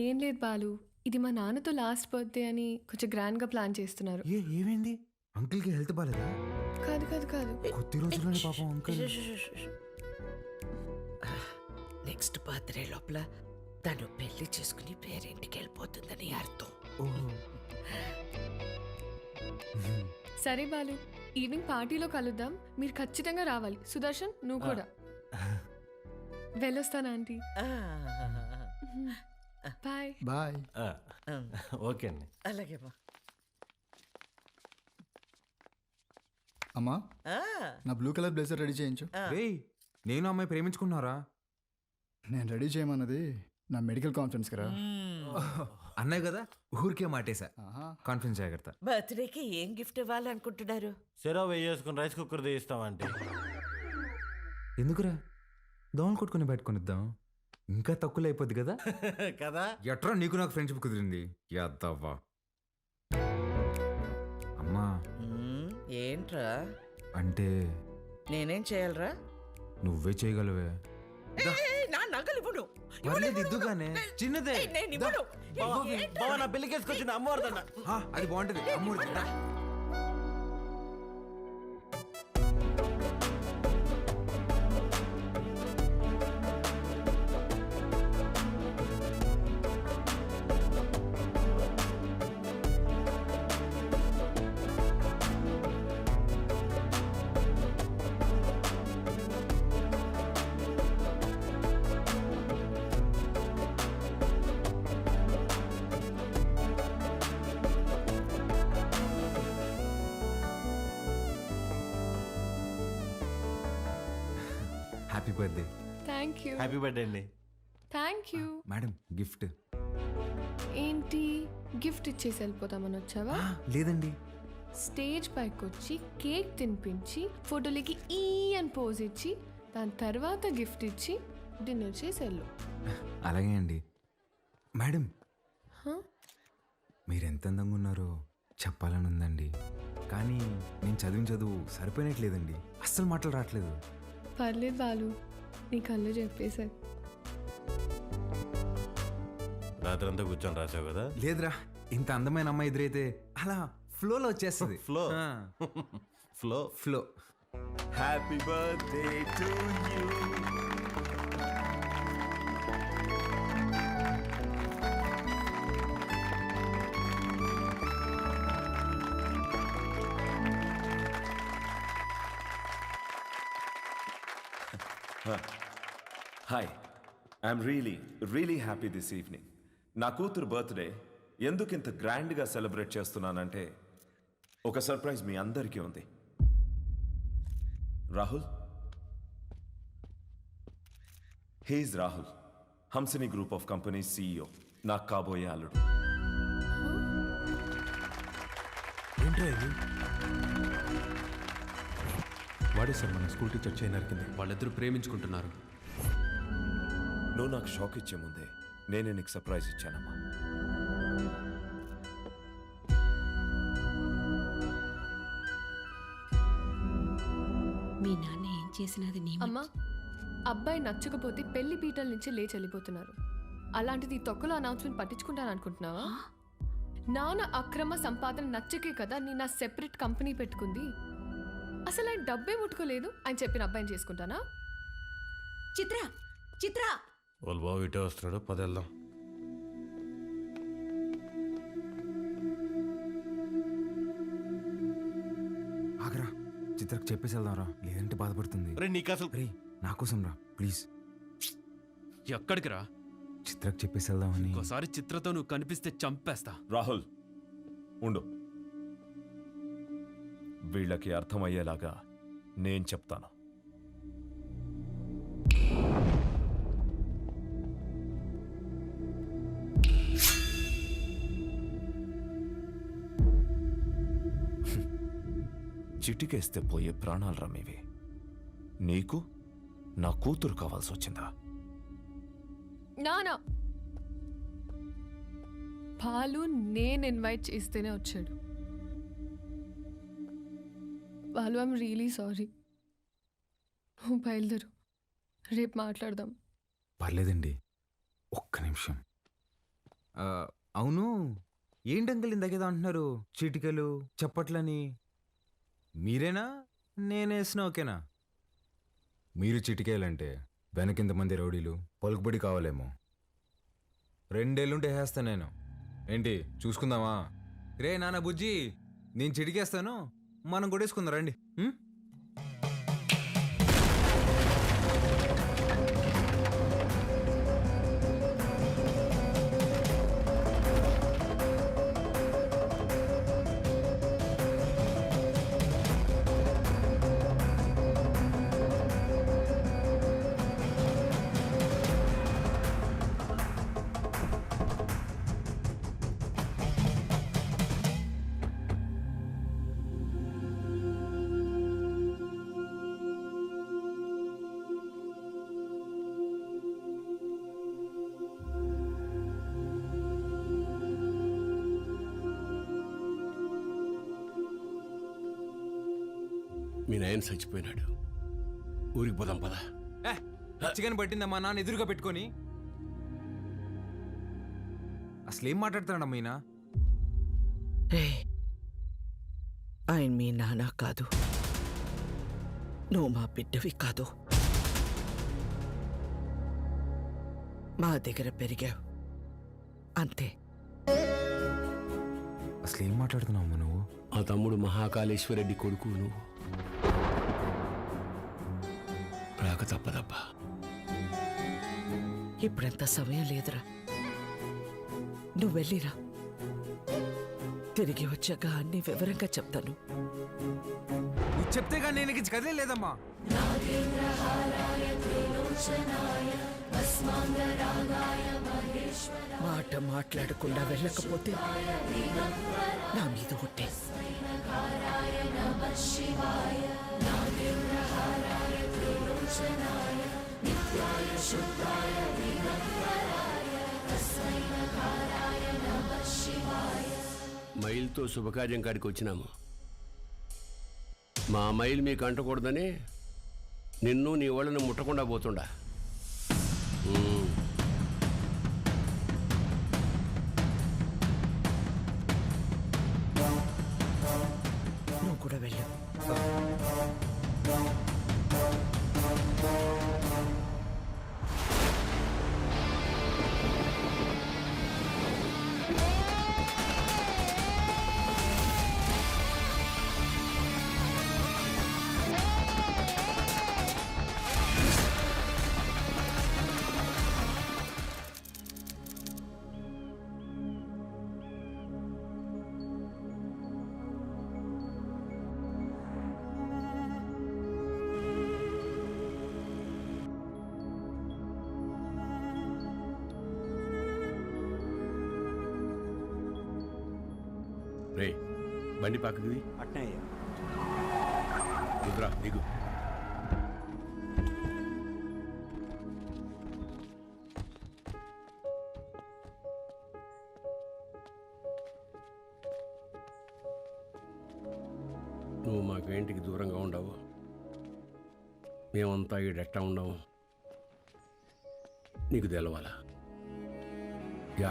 ఏం లేదు బాలు, ఇది మా నాన్నతో లాస్ట్ బర్త్డే అని కొంచెం గ్రాండ్గా ప్లాన్ చేస్తున్నారు. ఏమైంది? అంకుల్కి హెల్త్ బాలేదా? కాదు కాదు కాదు, కొద్ది రోజుల్లోనే పాపం అంకుల్. నెక్స్ట్ బర్త్డే లోపల తను పెళ్లి చేసుకుని పేరింటికి వెళ్ళిపోతుందని అర్థం. సరే బాలు, ఈవినింగ్ పార్టీలో కలుద్దాం, మీరు ఖచ్చితంగా రావాలి. సుదర్శన్ నువ్వు కూడా. వెళ్ళొస్తాను ఆంటీ. Bye bye. ఓకే అండి. అలాగే అమ్మా, నా బ్లూ కలర్ బ్లేజర్ రెడీ చేయించు. నేను అమ్మాయి ప్రేమించుకున్నారా? నేను రెడీ చేయమన్నది నా మెడికల్ కాన్ఫరెన్స్ కదా. అన్నాయి కదా, ఊరికే మాటేసా. కాన్ఫరెన్స్ జాగ్రత్త. బర్త్డేకి ఏం గిఫ్ట్ ఇవ్వాలనుకుంటున్నారు? సెరో వేసుకుని రైస్ కుక్కర్ తీస్తామంటే. ఎందుకురా, దోమలు కొట్టుకుని పెట్టుకునిద్దాం, ఇంకా తక్కువ అయిపోద్ది కదా. కదా ఎట్రా నీకు నాకు ఫ్రెండ్షిప్ కుదిరింది యాదవ్వా. అమ్మా ఏంట్రా అంటే నేనేం చేయాలరా? నువ్వే చేయగలవే. నా నగలు ఇవ్వను. దిద్దుగానే చిన్నదే. నేను ఇవ్వను. బావ నా పెళ్ళికేసుకొచ్చిన అమ్మవారిదన్న. అది బాగుంటది అమ్మూరి. Happy birthday. Thank you. Happy birthday అండి. Thank you. మేడం గిఫ్ట్ ఏంటి, గిఫ్ట్ ఇచ్చేసి వెళ్ళిపోతామని వచ్చావా? లేదండి, స్టేజ్ పైకి వచ్చి కేక్ తినిపించి ఫోటోలకి ఈ అని పోజ్ ఇచ్చి దాని తర్వాత గిఫ్ట్ ఇచ్చి డిన్నర్ చేసి వెళ్ళు. అలాగే అండి. మేడం మీరు ఎంత అందంగా ఉన్నారో చెప్పాలని ఉందండి, కానీ నేను చదివిన చదువు సరిపోయినట్లేదండి, అస్సలు మాటలు రావట్లేదు. పర్లేదు బాలు, నీ కళ్ళు చెప్పేశారు. రాత్రంతా కూర్చొని రాసావు కదా. లేదురా, ఇంత అందమైన అమ్మాయి ఎదురైతే అలా ఫ్లోలో వచ్చేస్తుంది. Flow flow flow. Happy birthday to you. Hi, I'm really happy this evening. నా కూతురు బర్త్డే ఎందుకు ఇంత గ్రాండ్గా సెలబ్రేట్ చేస్తున్నానంటే ఒక సర్ప్రైజ్ మీ అందరికీ ఉంది. Rahul, he's Rahul, Hamsini group of companies CEO, నాకు కాబోయే అల్లుడు. వాడే సార్ మన స్కూల్ టీచర్ చైన్ నరికింది. వాళ్ళిద్దరూ ప్రేమించుకుంటున్నారు. నువ్వు నాకు షాక్ ఇచ్చే ముందే నేనే నీకు సర్ప్రైజ్ ఇచ్చానమ్మా. మీ నాన్న ఏం చేసినది నీ అమ్మా, అబ్బాయి నచ్చకపోతే పెళ్లి పీటల నుంచి లేచి వెళ్ళిపోతున్నారు. అలాంటిది ఈ తొక్కలో అనౌన్స్మెంట్ పట్టించుకుంటాను అనుకుంటున్నావా? నాన్న అక్రమ సంపాదన నచ్చకే కదా నేను నా సెపరేట్ కంపెనీ పెట్టుకుంది. అసలు ఆయన డబ్బే ముట్టుకోలేదు, ఆయన చెప్పిన అబ్బాయిని చేసుకుంటానా? చిత్ర వాళ్ళ బాబు ఇటే వస్తున్నాడు, పదేళ్దాం. ఆగరా, చిత్రకు చెప్పేసి వెళ్దాం రా, లేదంటే బాధపడుతుంది. నీకు అసలు రే నా కోసం రా ప్లీజ్. ఎక్కడికి రా? చిత్రకు చెప్పేసి వెళ్దామని. ఒకసారి చిత్రతో నువ్వు కనిపిస్తే చంపేస్తా. రాహుల్ ఉండు, వీళ్ళకి అర్థమయ్యేలాగా నేను చెప్తాను. చిటికేస్తే పోయే ప్రాణాలు రమ్మేవి. నీకు నా కూతురు కావాల్సి వచ్చిందా? నానా బాలు నేను ఇన్వైట్ చేస్తేనే వచ్చాడు. Balu I'm really sorry. నువ్వు బయలుదేరు, రేపు మాట్లాడదాం. పర్లేదండి, ఒక్క నిమిషం. అవును, ఏంటంకల్ ఇందాకేదో అంటున్నారు, చీటికలు చప్పట్లని. మీరేనా నేనేసిన ఓకేనా? మీరు చిటికేయాలంటే వెనకింతమంది రౌడీలు పలుకుబడి కావాలేమో. 2 ఏళ్ళుంటే వేస్తాను నేను. ఏంటి చూసుకుందామా? రే నాన్న బుజ్జి, నేను చిటికేస్తాను, మనం కొట్టేసుకుందాం రండి. మీ నాయన చచ్చిపోయినాడు, ఊరికి పోదాం పద. చికెన్ పట్టిందమ్మా నాన్న ఎదురుగా పెట్టుకొని. అసలేం మాట్లాడుతున్నాడమ్మా ఈయన? ఆయన మీ నాన్న కాదు, నువ్వు మా బిడ్డవి కాదు. మా దగ్గర పెరిగావు అంతే. అసలేం మాట్లాడుతున్నావు నువ్వు? ఆ తమ్ముడు మహాకాళేశ్వరరెడ్డి కొడుకు నువ్వు. రాక తప్పదబ్బా. ఇప్పుడంత సమయం లేదురా, నువ్వు వెళ్ళిరా. తిరిగి వచ్చాక అన్ని వివరంగా చెప్తాను. నువ్వు చెప్తే కానీ నేను ఇక కదే లేదమ్మా. మాట మాట్లాడకుండా వెళ్ళకపోతే నా మీద ఒట్టే. మైల్తో శుభకార్యం కాడికి వచ్చినాము. మా మైల్ మీకు అంటకూడదని నిన్ను నీ వాళ్ళని ముట్టకుండా పోతుండా. నువ్వు కూడా వెళ్ళు. రే బండి పక్కది దిగురా, దిగు. నువ్వు మాకు ఇంటికి దూరంగా ఉండవు, మేమంతా ఈడెట్టా ఉండవు. నీకు తెలవాలా,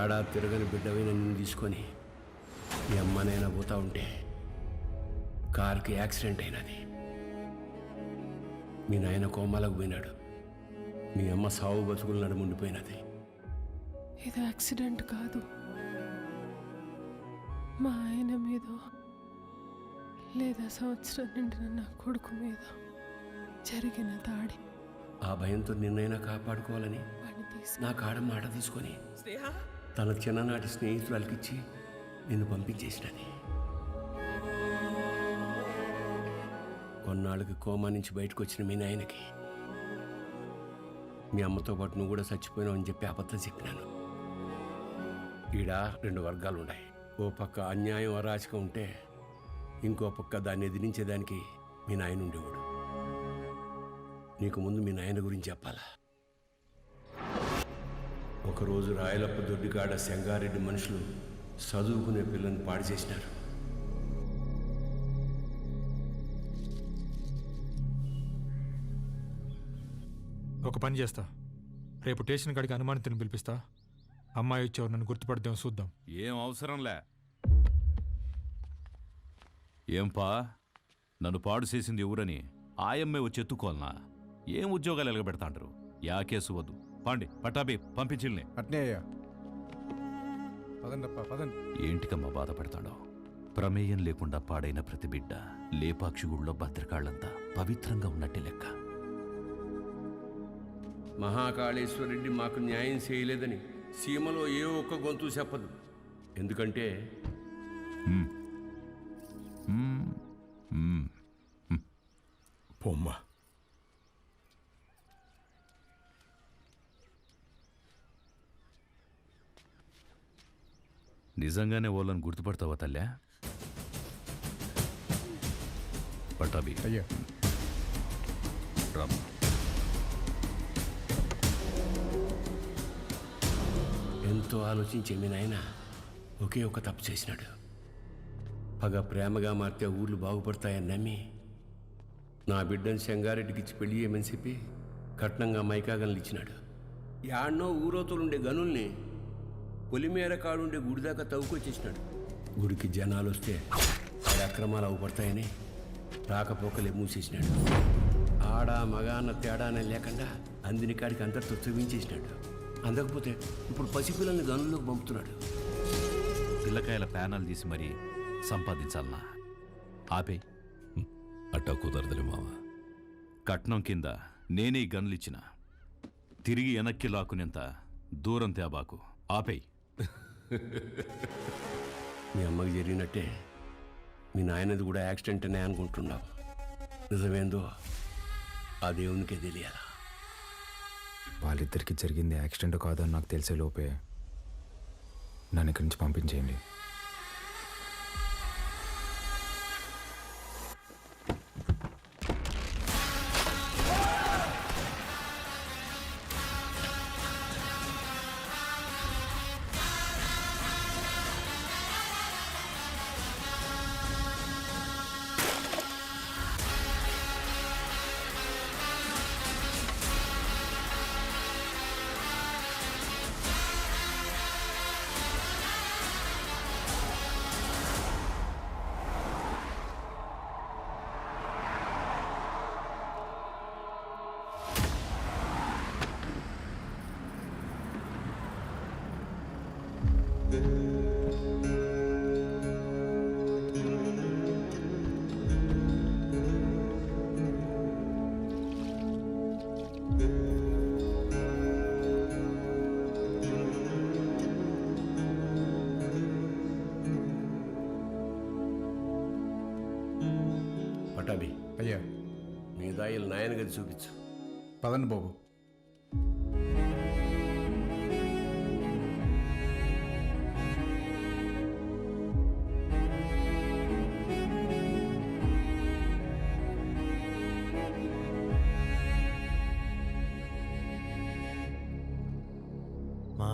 ఏడాది తిరగని బిడ్డవైన నిన్ను తీసుకొని మీ అమ్మనైనా పోతా ఉంటే కారుకి యాక్సిడెంట్ అయినది. మీ నాయన కోమాలకు పోయినాడు, మీ అమ్మ సావు బతుకులు నడుముండిపోయినది. ఇది యాక్సిడెంట్ కాదు, మా ఆయన మీద లేదా సంవత్సరం నిండిన నా కొడుకు మీద జరిగిన దాడి. ఆ భయంతో నిన్నైనా కాపాడుకోవాలని నా కాడ మాట తీసుకొని తన చిన్ననాటి స్నేహితురాలకిచ్చి నిన్ను పంపించేసినది. కొన్నాళ్ళకి కోమా నుంచి బయటకు వచ్చిన మీ నాయనకి మీ అమ్మతో పాటు నువ్వు కూడా చచ్చిపోయినావు అని చెప్పి అబద్ధం చెప్పినాను. ఈడ 2 వర్గాలు ఉన్నాయి. ఓ పక్క అన్యాయం అరాచకం ఉంటే ఇంకో పక్క దాన్ని ఎదిరించేదానికి మీ నాయన ఉండేవాడు. నీకు ముందు మీ నాయన గురించి చెప్పాలా? ఒకరోజు రాయలప్ప దొడ్డికాడ సెంగారెడ్డి మనుషులు చదువుకునే పిల్లని పాడు చేసినారు. ఒక పని చేస్తా, రేపు స్టేషన్ కాడికి అనుమానితుని పిలిపిస్తా. అమ్మాయి వచ్చేవారు నన్ను గుర్తుపడదాం, చూద్దాం. ఏం అవసరంలే. ఏంపా నన్ను పాడు చేసింది ఎవరని ఆయమ్మే వచ్చి ఎత్తుకోవాలనా? ఏం ఉద్యోగాలు ఎలగబెడతాంటారు? యా కేసు వద్దు. పాండి పట్టాబి పంపించిల్ని. అట్నే అయ్యా. పదండప్పా పదండి. ఏంటికమ్మా బాధపడతాడో? ప్రమేయం లేకుండా పాడైన ప్రతి బిడ్డ లేపాక్షి గుళ్ళో భద్రకాళ్ళంతా పవిత్రంగా ఉన్నట్టే లెక్క. మహాకాళేశ్వరరెడ్డి మాకు న్యాయం చేయలేదని సీమలో ఏ ఒక్క గొంతు చెప్పదు. ఎందుకంటే పొమ్మ నిజంగానే వాళ్ళని గుర్తుపడతావా తల్లా? పట్టాబి అయ్యా. రామ్. ఎంతో ఆలోచించే మీ నాయన ఒకే ఒక తప్పు చేసినాడు. పగ ప్రేమగా మారితే ఊర్లు బాగుపడతాయని నమ్మి నా బిడ్డను సెంగారెడ్డికి ఇచ్చి పెళ్లి చేయమని చెప్పి కట్నంగా మైకాగన్లు ఇచ్చినాడు. యాడ్నో ఊరోతులుండే గనుల్ని పొలిమేర కాడుండే గుడి దాకా తవ్వుకొచ్చేసినాడు. గుడికి జనాలు వస్తే ఆడ అక్రమాలు అవుపడతాయని రాకపోకలే మూసేసినాడు. ఆడ మగ అన్న తేడానే లేకుండా అందిని కాడికి అంతటితో చూపించేసినాడు. అందకపోతే ఇప్పుడు పసిపిల్లల్ని గనుల్లోకి పంపుతున్నాడు. పిల్లకాయల ప్యానాలు తీసి మరీ సంపాదించాలనా? ఆపే. అట్టా కుదరదులే మామ. కట్నం కింద నేనే గన్లిచ్చిన తిరిగి వెనక్కి లాక్కునేంత దూరం తేబాకు. ఆపేయ్. మీ అమ్మకి జరిగినట్టే మీ నాయనది కూడా యాక్సిడెంట్ అనే అనుకుంటున్నావు. నిజమేందో ఆ దేవునికే తెలియాలా? వాళ్ళిద్దరికి జరిగింది యాక్సిడెంట్ కాదని నాకు తెలిసే లోపే నన్ను ఇక్కడి నుంచి పంపించేయండి. పటాబి అయ్యా. మీ దాయిలు నాయన గది చూపించు. పదండి బాబు. మా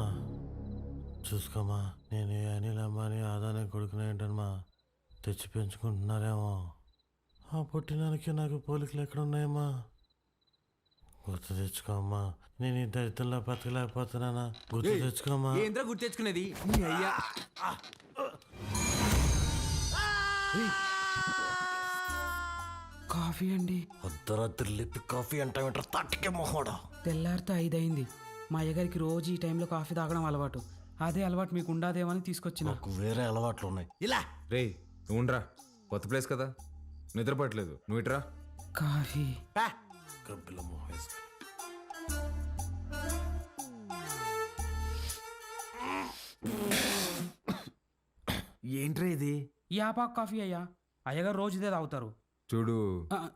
చూసుకోమా, నేను అనిల్ అమ్మాని ఆదానే కొడుకునే ఏంటమ్మా తెచ్చి పెంచుకుంటున్నారేమో. ఆ పుట్టినానికి నాకు పోలికలు ఎక్కడున్నాయమ్మా? గుర్తు తెచ్చుకోమ్మా. నేను ఈ దరిద్రంలో బతకలేకపోతున్నానా? గుర్తు తెచ్చుకోమ్మా. ఏంద్రా గుర్తు తెచ్చుకునేది? అయ్యా కాఫీ అండి. అర్ధరాత్రి లేపి కాఫీ అంటావేంటారు? తట్టుకే మొహోడా. తెల్లారితో 5 అయింది. మా అయ్యగారికి రోజు ఈ టైంలో కాఫీ తాగడం అలవాటు. అదే అలవాటు మీకు ఉండాదేమని తీసుకొచ్చిన. నాకు వేరే అలవాట్లు ఉన్నాయి. ఇలా రే నువ్వుండ్రా, కొత్త ప్లేస్ కదా, నిద్రపట్టలేదు. నువ్వు ఇట్రా. కాఫీ గబ్బిల మొహం వేసుకొని. ఏంట్రా ఇది? ఈ ఆపాకు కాఫీ అయ్యా. అయ్యగారు రోజు ఇదే తాగుతారు. చూడు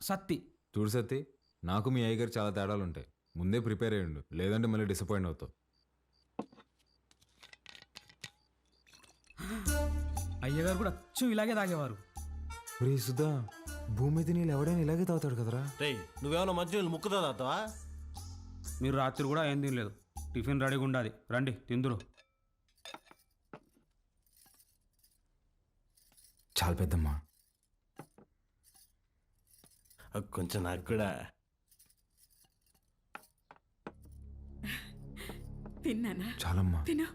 సత్తి చూడు సత్తి, నాకు మీ అయ్యగారు చాలా తేడాలు ఉంటాయి. ముందే ప్రిపేర్ అయ్యండు, లేదంటే మళ్ళీ డిసప్పాయింట్ అవుతావు. అయ్యగారు కూడా అచ్చం ఇలాగే తాగేవారు. రే సుధా, భూమి మీద నీళ్ళు ఎవడైనా ఇలాగే తాగుతాడు కదరా. నువ్వేమన్నా మంచి ముక్కుతా తాగుతావా? మీరు రాత్రి కూడా ఏం తినలేదు. టిఫిన్ రెడీగా ఉండాలి, రండి తిందురు. చాలా పెద్దమ్మా. కొంచెం నాకు కూడా. తిన్నానా? చాలమ్మా. తిను.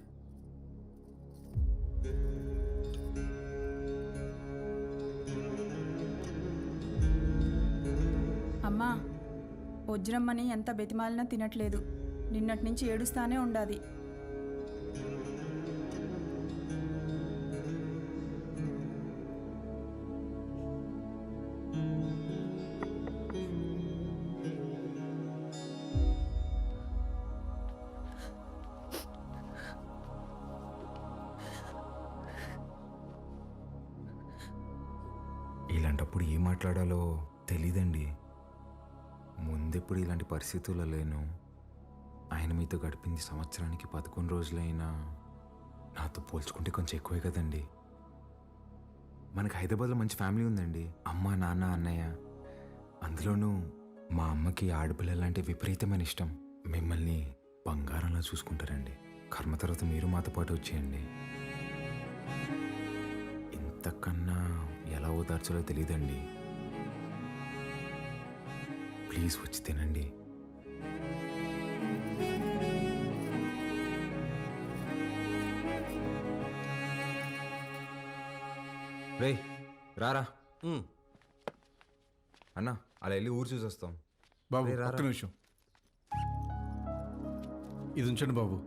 అమ్మా, వజ్రమ్మని ఎంత బెతిమాలినా తినట్లేదు. నిన్నటి నుంచి ఏడుస్తానే ఉండాది. ఇలాంటప్పుడు ఏం మాట్లాడాలో తెలీదండి. ముందెప్పుడు ఇలాంటి పరిస్థితుల్లో లేను. ఆయన మీతో గడిపింది సంవత్సరానికి 11 రోజులైనా నాతో పోల్చుకుంటే కొంచెం ఎక్కువే కదండి. మనకి హైదరాబాద్లో మంచి ఫ్యామిలీ ఉందండి. అమ్మ, నాన్న, అన్నయ్య. అందులోనూ మా అమ్మకి ఆడపిల్లలంటే విపరీతమైన ఇష్టం. మిమ్మల్ని బంగారంలా చూసుకుంటారండి. కర్మ తర్వాత మీరు మాతో పాటు వచ్చేయండి. ఇంతకన్నా ఎలా ఓదార్చాలో తెలియదండి. ప్లీజ్ వచ్చి తినండి. రే రారా అన్న, అలా వెళ్ళి ఊరు చూసి వస్తాం. బాబు రే, రారా. ఒక్క నిమిషం ఇది ఉంచండి బాబు.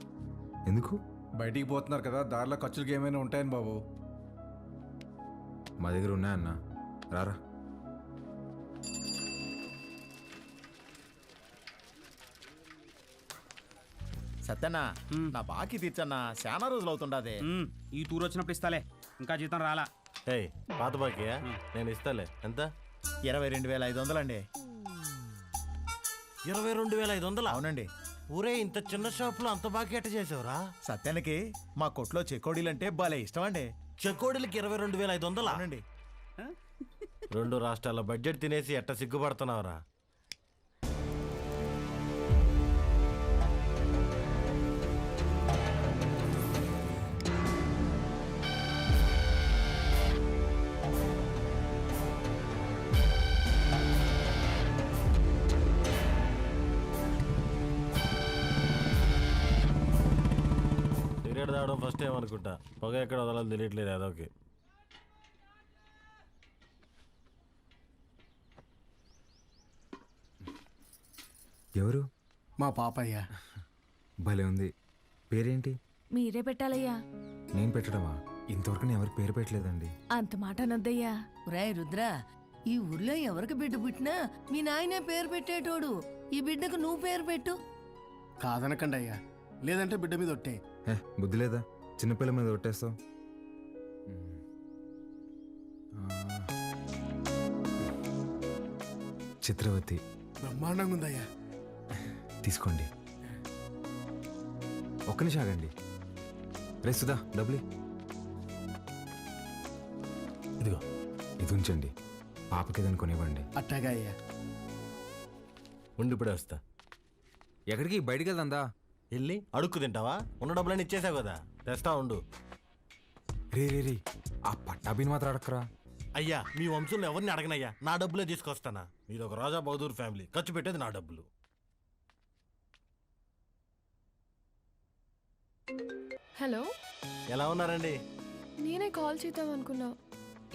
ఎందుకు? బయటికి పోతున్నారు కదా, దారిలో ఖర్చులకి ఏమైనా ఉంటాయని బాబు. మా దగ్గర ఉన్నాయన్న, రారా. సత్యన్నా, నా బాకీ తీర్చన్నా, చాలా రోజులు అవుతుండదే. ఈ టూర్ వచ్చినప్పుడు ఇస్తాలే, ఇంకా జీతం రాలా. పాత బాకీ నేను ఇస్తాలే. ఎంత? 22,500 అండి. 22,500? అవునండి. ఊరే, ఇంత చిన్న షాపులో అంత బాకీ ఎట్ట చేసావురా? సత్యానికి మా కొట్లో చెకోడీలంటే భలే ఇష్టం అండి. చెకోడీలకి 22,500? అవునండి. 2 రాష్ట్రాల బడ్జెట్ తినేసి ఎట్ట సిగ్గుపడుతున్నావురా? సిగరెట్ తాగడం ఫస్ట్ టైం అనుకుంటా. పొగ ఎక్కడ వదలాలి తెలియట్లేదు అదొకే. ఎవరు? మా పాపయ్య. భలే ఉంది. పేరేంటి? మీరే పెట్టాలయ్యా. నేను పెట్టడమా? ఇంతవరకు నేను ఎవరికి పేరు పెట్టలేదండి. అంత మాట అనొద్దయ్యా. రాయ్ రుద్ర, ఈ ఊర్లో ఎవరికి బిడ్డ పుట్టినా మీ నాయనే పేరు పెట్టేటోడు. ఈ బిడ్డకు నువ్వు పేరు పెట్టు. కాదనకండి అయ్యా, లేదంటే బిడ్డ మీద ఒట్టే. బుద్ధి లేదా? చిన్నపిల్ల మీద కొట్టేస్తావు. చిత్రవతి. బ్రహ్మాండంగా ఉందయ్యా. తీసుకోండి. ఒక్క నిమిషం ఆగండి. రే సుధా, డబ్బులు ఇదిగో. ఇది ఉంచండి, పాపకి ఏదైనా కొనివ్వండి. అట్టాగా అయ్యా. ఉండి ఇప్పుడే వస్తా. ఎక్కడికి? బయటికి వెళ్దా? వెళ్ళి అడుక్కు తింటావా? ఉన్న డబ్బులన్నీ ఇచ్చేసావు కదా, తెస్తా ఉండు. రే రే రే, ఆ పట్టాభిని మాత్రం అడక్కరా. అయ్యా, మీ వంశంలో ఎవరిని అడగనయ్యా, నా డబ్బులే తీసుకొస్తానా. మీది ఒక రాజా బహదూర్ ఫ్యామిలీ, ఖర్చు పెట్టేది నా డబ్బులు. హలో, ఎలా ఉన్నారండి? నేనే కాల్ చేద్దాం అనుకున్నా.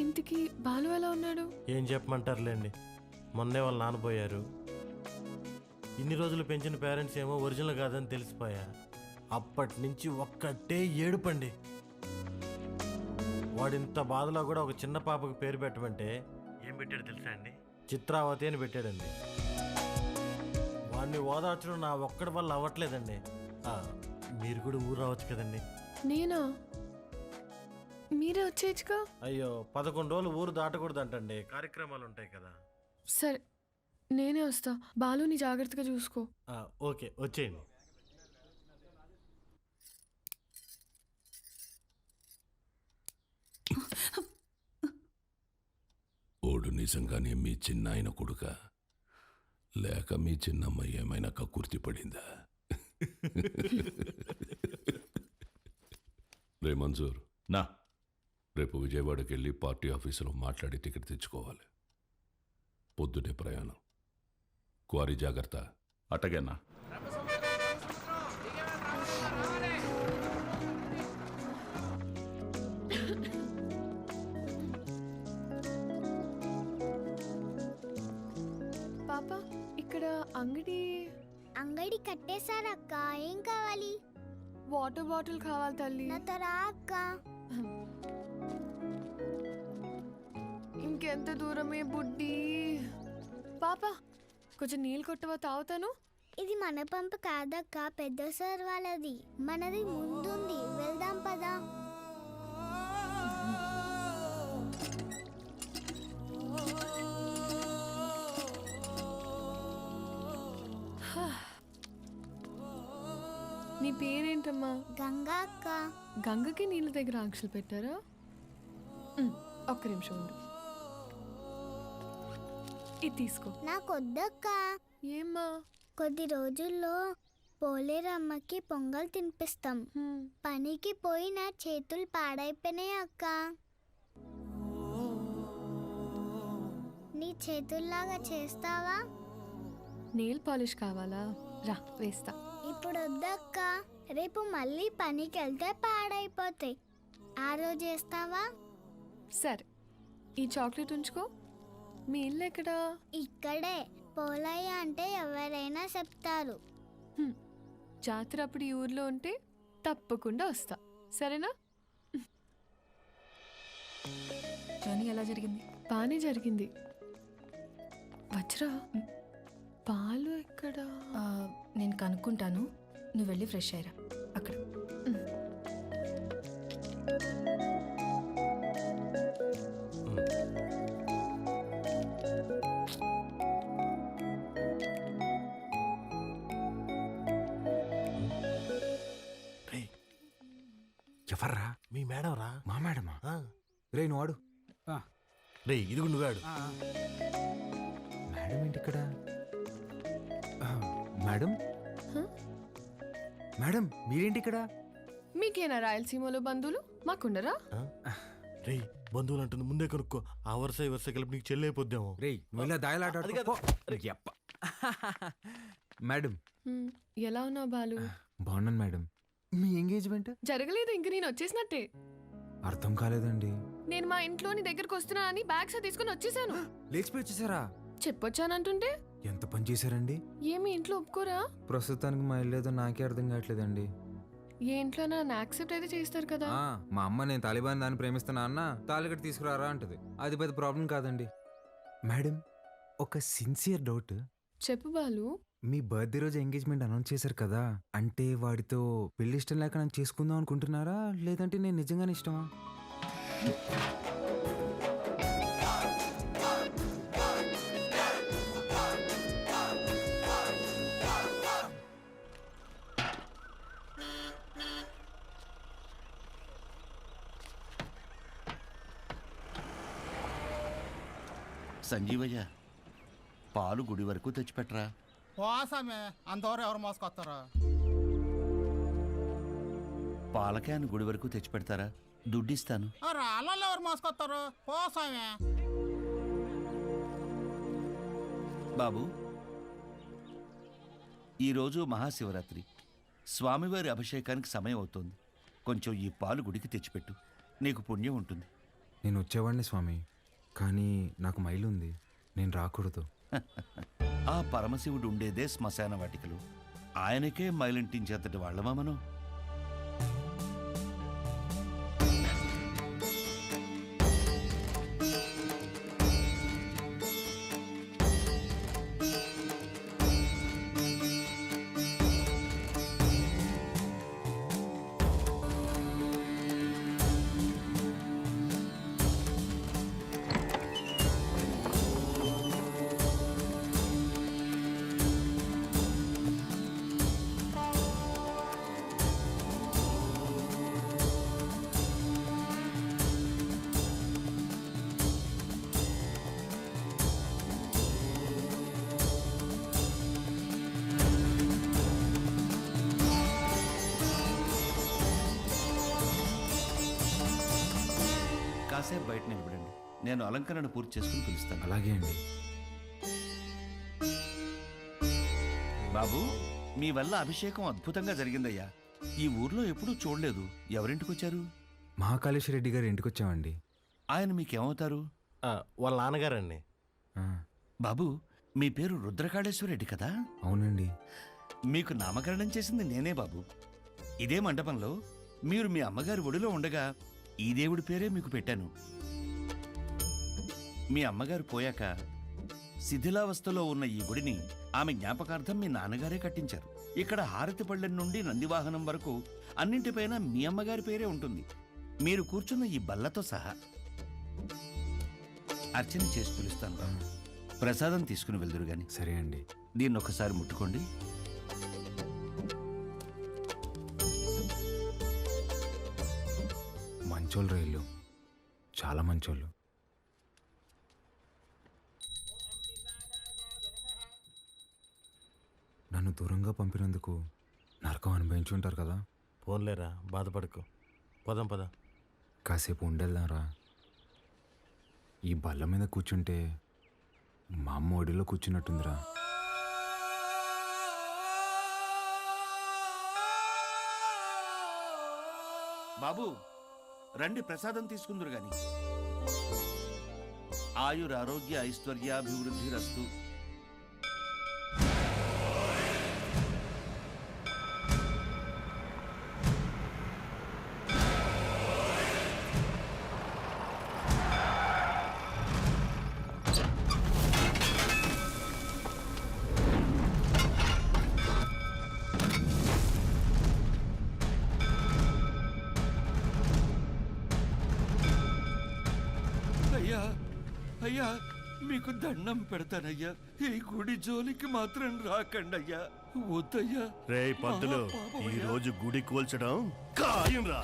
ఇంతకీ బాలు ఎలా ఉన్నాడు? ఏం చెప్పమంటారులేండి, మొన్నే వాళ్ళు నాన్నపోయారు. ఇన్ని రోజులు పెంచిన పేరెంట్స్ ఏమో ఒరిజినల్ కాదని తెలిసిపోయా. అప్పటి నుంచి ఒక్కటే ఏడుపండి. వాడింత బాధలో కూడా ఒక చిన్న పాపకు పేరు పెట్టమంటే ఏం పెట్టాడు తెలుసా అండి? చిత్రావతి అని పెట్టాడండి. వాడిని ఓదార్చడం నా ఒక్కడి వల్ల అవ్వట్లేదండి. మీరు కూడా ఊరు రావచ్చు కదండి. నేనా? మీరే వచ్చేయచ్చుగా. అయ్యో 11 రోజులు ఊరు దాటకూడదంటండి, కార్యక్రమాలు ఉంటాయి కదా. సరే నేనే వస్తా. బాలుని జాగ్రత్తగా చూసుకో. ఓకే వచ్చేయండి. ఓడు నిజంగానే మీ చిన్నాయన కొడుక, లేక మీ చిన్నమ్మ ఏమైనా కక్కుర్తి పడిందా? రే మంజూర్, నా రేపు విజయవాడకి వెళ్ళి పార్టీ ఆఫీసులో మాట్లాడి టికెట్ తెచ్చుకోవాలి. పొద్దుటే ప్రయాణం. క్వారీ జాగ్రత్త. అటగన్నా. పాప ఇక్కడ అంగడి కట్టేశారక్క. ఏం కావాలి? వాటర్ బాటిల్ కావాలి తల్లి. నాతో రా అక్క. ఇంకెంత దూరమే బుడ్డి. పాప కొంచెం నీళ్ళు కొట్టవా, తాగుతాను. ఇది మన పంపు కాదక్క, పెద్ద సార్ వాళ్ళది. మనది ముందుంది, వెళ్దాం పదా. నీ పేరేంటమ్మా? గంగా అక్క. గంగకి నీళ్ళ దగ్గర ఆంక్షలు పెట్టారా? ఒక్క నిమిషం ఉండు. ఇది తీసుకో. నాకొద్దక్క. ఏమ్మా? కొద్ది రోజుల్లో పోలేరమ్మకి పొంగల్ తినిపిస్తాం. పనికి పోయి నా చేతులు పాడైపోయినాయి అక్క. నీ చేతుల్లాగా చేస్తావా? నెయిల్ పాలిష్ కావాలా? రా వేస్తా. ఇప్పుడు వద్దక్క, రేపు మళ్ళీ పనికి వెళ్తే పాడైపోతాయి. ఆ రోజు చేస్తావా? సరే, ఈ చాక్లెట్ ఉంచుకో. మీ ఇల్లు ఎక్కడా? ఇక్కడే. పోలయ్య అంటే ఎవరైనా చెప్తారు. జాతర అప్పుడు ఈ ఊర్లో ఉంటే తప్పకుండా వస్తా, సరేనా? జర్నీ ఎలా జరిగింది? బాగానే జరిగింది. వజ్రా, పాలు ఎక్కడా? నేను కనుక్కుంటాను, నువ్వు వెళ్ళి ఫ్రెష్ అయ్యరా అక్కడ. ఎవర్రా? మీ మేడం రా. మా మేడమా? రే నువ్వు ఆడు. రే ఇది నువ్వాడు. మేడం ఏంటి ఇక్కడ? మేడం మేడం మీరేంటి ఇక్కడ? మీకేనా రాయలసీమలో బంధువులు? మాకుండరా? రే బంధువులు అంటుంది, ముందే కనుక్కో. ఆ వరుస ఈ వరుస కలిపి నీకు చెల్లైపోద్దాము. రే నువ్వు ఇలా దాయలాట. మేడం ఎలా ఉన్నావు బాలు? బాగున్నాను మేడం. మీ ఎంగేజ్మెంట్ జరగలేదు, ఇంక నేను వచ్చేసినట్టే. అర్థం కాలేదండి. నేను మా ఇంట్లోని దగ్గరకు వస్తున్నా అని బ్యాగ్స్ తీసుకుని వచ్చేసాను. లేచిపోయి వచ్చేసారా? చెప్పొచ్చానంటుంటే ఎంత పని చేశారండి? ఏమి ఇంట్లో ఒప్పుకోరా? ప్రస్తుతానికి మా ఇల్లు ఏదో నాకే అర్థం కావట్లేదండి. ఏ ఇంట్లో నన్ను యాక్సెప్ట్ అయితే చేస్తారు కదా. మా అమ్మ నేను తాలిబాన్ దాన్ని ప్రేమిస్తున్నా అన్న తాలిగట్టు తీసుకురారా అంటది. అది పెద్ద ప్రాబ్లం కాదండి. మేడం ఒక సిన్సియర్ డౌట్. చెప్పు బాలు. మీ బర్త్డే రోజు ఎంగేజ్మెంట్ అనౌన్స్ చేశారు కదా, అంటే వాడితో పెళ్లి ఇష్టం లేక నన్ను చేసుకుందాం అనుకుంటున్నారా, లేదంటే నేను నిజంగానే ఇష్టమా? సంజీవయ్య, పాలు గుడి వరకు తెచ్చిపెట్టరా. పోసామే, అంతవరకు ఎవరు మోసుకొస్తారా? పాల క్యాన్ గుడి వరకు తెచ్చిపెడతారా? దుడ్డిస్తాను. రాళ్ళలో ఎవరు మోసుకొస్తారు? పోసామే. బాబు, ఈరోజు మహాశివరాత్రి, స్వామివారి అభిషేకానికి సమయం అవుతోంది. కొంచెం ఈ పాలు గుడికి తెచ్చిపెట్టు, నీకు పుణ్యం ఉంటుంది. నేను వచ్చేవాడిని స్వామి, కానీ నాకు మైలు ఉంది, నేను రాకూడదు. ఆ పరమశివుడు ఉండేదే శ్మశాన వాటికలు. ఆయనకే మైలింటించేంతటి వాళ్ళమా మనం? కాసేపు బయట నిలబడండి, నేను అలంకరణ పూర్తి చేసుకుని పిలుస్తాను. అలాగే అండి. బాబు, మీ వల్ల అభిషేకం అద్భుతంగా జరిగిందయ్యా. ఈ ఊర్లో ఎప్పుడూ చూడలేదు. ఎవరింటికి వచ్చారు? మహాకాళేశ్వర రెడ్డి గారి ఇంటికి వచ్చామండి. ఆయన మీకేమవుతారు? వాళ్ళ నాన్నగారండి. బాబు, మీ పేరు రుద్రకాళేశ్వర రెడ్డి కదా? అవునండి. మీకు నామకరణం చేసింది నేనే బాబు. ఇదే మండపంలో మీరు మీ అమ్మగారి ఒడిలో ఉండగా ఈ దేవుడి పేరే మీకు పెట్టాను. మీ అమ్మగారు పోయాక శిథిలావస్థలో ఉన్న ఈ గుడిని ఆమె జ్ఞాపకార్థం మీ నాన్నగారే కట్టించారు. ఇక్కడ హారతి పళ్ళెం నుండి నందివాహనం వరకు అన్నింటిపైన మీ అమ్మగారి పేరే ఉంటుంది, మీరు కూర్చున్న ఈ బల్లతో సహా. అర్చన చేసి పిలుస్తాను బాబు. ప్రసాదం తీసుకుని వెళ్దురు గాని. సరే అండి. దీన్ని ఒకసారి ముట్టుకోండి. మంచోళ్ళు రైళ్ళు, చాలా మంచోళ్ళు. నన్ను దూరంగా పంపినందుకు నరకం అనుభవించి ఉంటారు కదా. ఫోన్లేరా, బాధపడకు. పదం పద. కాసేపు ఉండేద్దాంరా. ఈ బల్ల మీద కూర్చుంటే మా అమ్మ ఒడిలో కూర్చున్నట్టుందిరా. బాబు రండి, ప్రసాదం తీసుకుందరు గాని. ఆయురారోగ్య ఐశ్వర్యాభివృద్ధి రస్తు. అయ్యా అయ్యా, మీకు దండం పెడతానయ్యా, ఈ గుడి జోలికి మాత్రం రాకండి అయ్యా. వద్దయ్యా. రే పంతులు, ఈ రోజు గుడి కూల్చడం ఖాయం రా.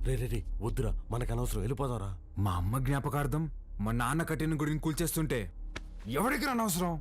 రే రే రే, వద్దురా, మనకు అనవసరం, వెళ్ళిపోదాంరా. మా అమ్మ జ్ఞాపకార్థం మా నాన్న కట్టిన గుడిని కూల్చేస్తుంటే ఎవరికి అనవసరం?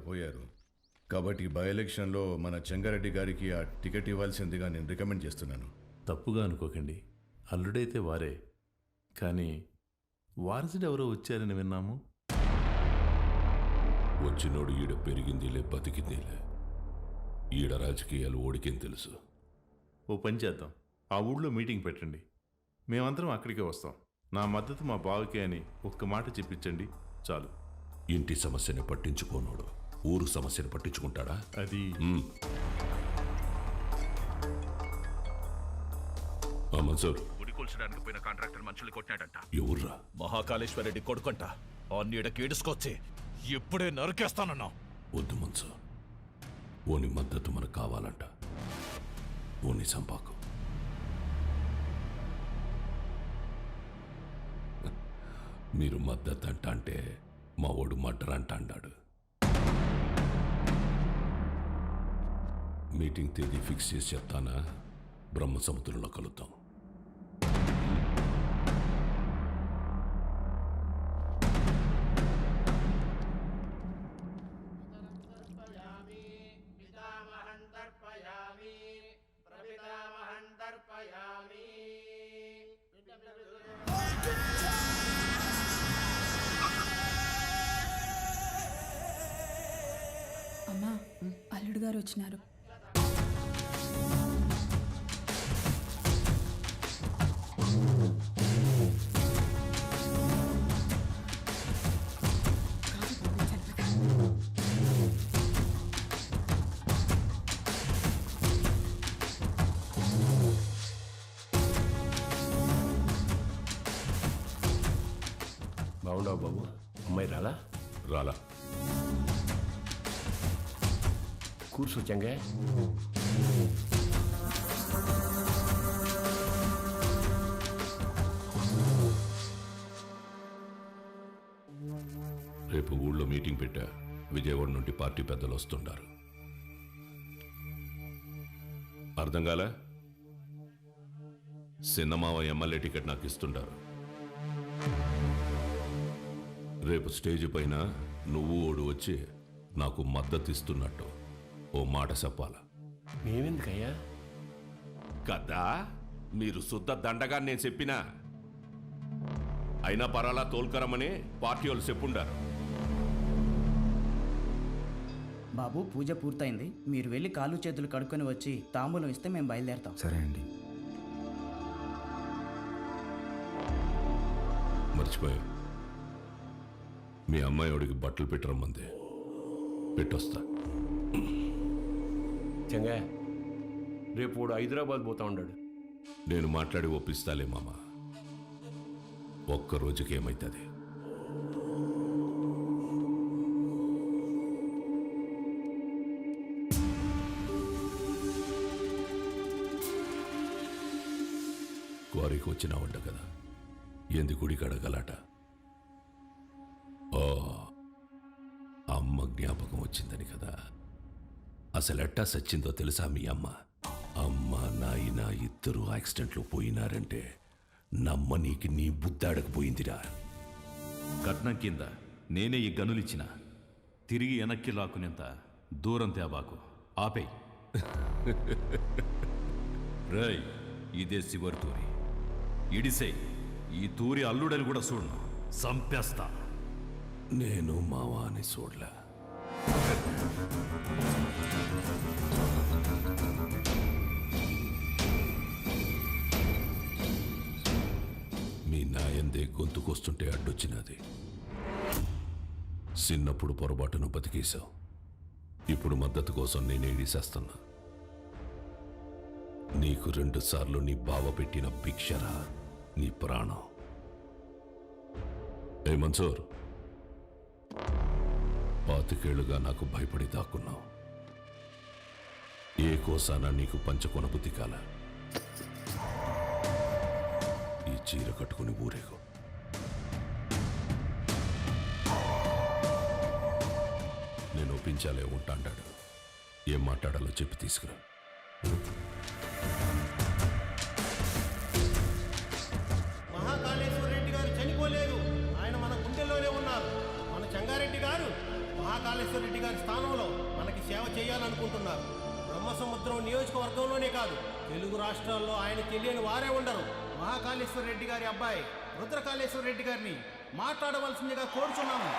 పోయారు. కాబట్టి బై ఎలక్షన్లో మన చెంగారెడ్డి గారికి ఆ టికెట్ ఇవ్వాల్సిందిగా నేను రికమెండ్ చేస్తున్నాను. తప్పుగా అనుకోకండి, అల్లుడైతే వారే, కానీ వారసుడు ఎవరో వచ్చారని విన్నాము. వచ్చినోడు ఈడ పెరిగిందిలే బతికిందిలే. ఈడ రాజకీయాలు ఓడికేం తెలుసు. ఓ పని చేద్దాం, ఆ ఊళ్ళో మీటింగ్ పెట్టండి, మేమందరం అక్కడికే వస్తాం. నా మద్దతు మా బావకే అని ఒక్క మాట చెప్పించండి చాలు. ఇంటి సమస్యని పట్టించుకోనోడు ఊరు సమస్యను పట్టించుకుంటాడా? అది మన్సూర్, గుడి కూల్చడానికి పోయిన కాంట్రాక్టర్ మనుషులు కొట్టినాడంట. ఎవర్రా? మహాకాళేశ్వరరెడ్డి కొడుకంట. ఆ నీడకి ఈడుసుకొచ్చి ఇప్పుడే నరికేస్తానన్నా. వద్దు మన్సూర్, ఓని మద్దతు మనకు కావాలంట. ఓని సంపాకు. మీరు మద్దతు అంట అంటే మా ఓడు మర్డర్ అంట అన్నాడు. మీటింగ్ తేదీ ఫిక్స్ చేసి చెప్తానా? బ్రహ్మ సముద్రంలో కలుద్దాం. అమ్మా, అల్లుడు గారు వచ్చినారు. బాగుండవు బాబు, అమ్మాయి రాలా? రాలా. కూర్చో చెంగా. రేపు ఊళ్ళో మీటింగ్ పెట్టా. విజయవాడ నుండి పార్టీ పెద్దలు వస్తుండారు. అర్థం కాలే? సిన్నమావ ఎమ్మెల్యే టికెట్ నాకు ఇస్తుండారు. రేపు స్టేజ్ పైన నువ్వు ఓడు వచ్చి నాకు మద్దతు ఇస్తున్నట్టు ఓ మాట చెప్పాలా? మేమెందుకయ్యా? కదా మీరు శుద్ధ దండగా నేను చెప్పినా. అయినా పరాలా తోల్కరమని పార్టీ వాళ్ళు చెప్పుండారు. బాబు, పూజ పూర్తయింది. మీరు వెళ్ళి కాళ్ళు చేతులు కడుక్కొని వచ్చి తాంబూలం ఇస్తే మేము బయలుదేరుతాం. సరే అండి. మర్చిపోయా, మీ అమ్మాయి వాడికి బట్టలు పెట్టరమ్మంది. పెట్టొస్తా. చెంగా, రేపు వాడు హైదరాబాద్ పోతా ఉన్నాడు. నేను మాట్లాడి ఒప్పిస్తాలే మామ. ఒక్క రోజుకి ఏమవుతుంది? క్వారీకి వచ్చినావంట కదా, ఏంది గుడి కడగలాట? ఓ, అమ్మ జ్ఞాపకం వచ్చిందని కదా. అసలెట్టా సచ్చిందో తెలుసా మీ అమ్మ? అమ్మ నాయన ఇద్దరు యాక్సిడెంట్లో పోయినారంటే నమ్మనీకి నీ బుద్ధాడకపోయిందిరా. కట్నం కింద నేనే ఈ గనులిచ్చిన, తిరిగి వెనక్కి లాక్కునేంత దూరం తేబాకు. ఆపే. రై, ఇదే శివర్ తూరి. ఇడిసే, ఈ తూరి అల్లుడని కూడా చూడను, సంపేస్తా. నేను మావా అని చూడలే. మీ నాయందే గొంతుకొస్తుంటే అడ్డొచ్చినది. చిన్నప్పుడు పొరపాటును బతికేశావు. ఇప్పుడు మద్దతు కోసం నేను ఏడిసేస్తున్నా. నీకు 2 సార్లు నీ బావ పెట్టిన భిక్షరా నీ ప్రాణం. ఏ మన్సూర్, 25 ఏళ్లుగా నాకు భయపడి దాక్కున్నావు. ఏ కోసానా నీకు పంచకొన బుద్ధి కాల. ఈ చీర కట్టుకుని ఊరేగు. నేను ఒప్పించాలే ఉంటాడాడు. ఏం మాట్లాడాలో చెప్పి తీసుకురా. మహాకాళేశ్వర రెడ్డి గారు చనిపోలేదు, ఆయన మన గుండెల్లోనే ఉన్నారు. మన చెంగారెడ్డి గారు మహాకాళ మహాకాళేశ్వర రెడ్డి గారి స్థానంలో మనకి సేవ చేయాలనుకుంటున్నారు. బ్రహ్మసముద్రం నియోజకవర్గంలోనే కాదు, తెలుగు రాష్ట్రాల్లో ఆయన తెలియని వారే ఉండరు. మహాకాళేశ్వర రెడ్డి గారి అబ్బాయి రుద్రకాళేశ్వర రెడ్డి గారిని మాట్లాడవలసిందిగా కోరుచున్నాము.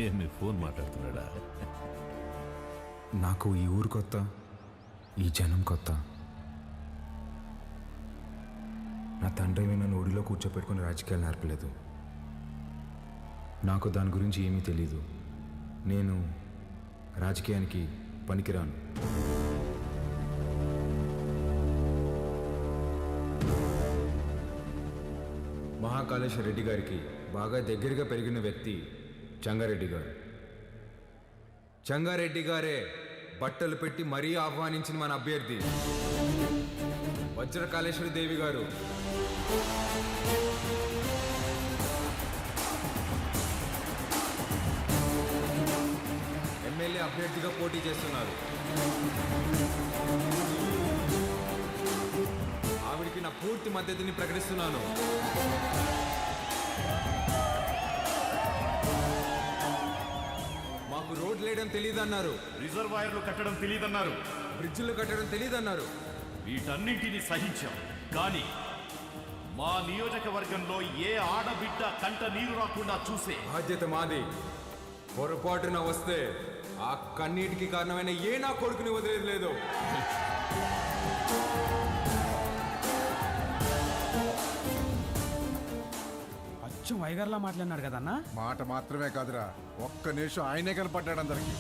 ఏమి ఫోన్ మాట్లాడుతున్నాడా? నాకు ఈ ఊరు కొత్త, ఈ జనం కొత్త. నా తండ్రి నన్ను ఊరిలో కూర్చోపెట్టుకుని రాజకీయాలు నేర్పలేదు. నాకు దాని గురించి ఏమీ తెలీదు. నేను రాజకీయానికి పనికిరాను. మహాకాళేశ్వర రెడ్డి గారికి బాగా దగ్గరగా పెరిగిన వ్యక్తి చంగారెడ్డి గారు. చంగారెడ్డి గారే బట్టలు పెట్టి మరీ ఆహ్వానించిన మన అభ్యర్థి వజ్రకాళేశ్వరి దేవి గారు. ఎమ్మెల్యే అభ్యర్థిగా పోటీ చేస్తున్నారు. ఆవిడికి నా పూర్తి మద్దతుని ప్రకటిస్తున్నాను. మాకు రోడ్లు వేయడం తెలియదన్నారు, రిజర్వాయర్లు కట్టడం తెలియదన్నారు, బ్రిడ్జిలు కట్టడం తెలియదన్నారు. వీటన్నింటినీ సహించాం. కానీ మా నియోజకవర్గంలో ఏ ఆడబిడ్డ కంట నీరు రాకుండా చూసే బాధ్యత మాది. పొరపాటున వస్తే ఆ కన్నీటికి కారణమైన ఏ నా కొడుకుని వదిలేదు లేదు. అచ్చం వైగర్లా మాట్లాడినాడు కదన్నా. మాట మాత్రమే కాదురా, ఒక్క నిమిషం ఆయనే కనపడ్డాడు అందరికి.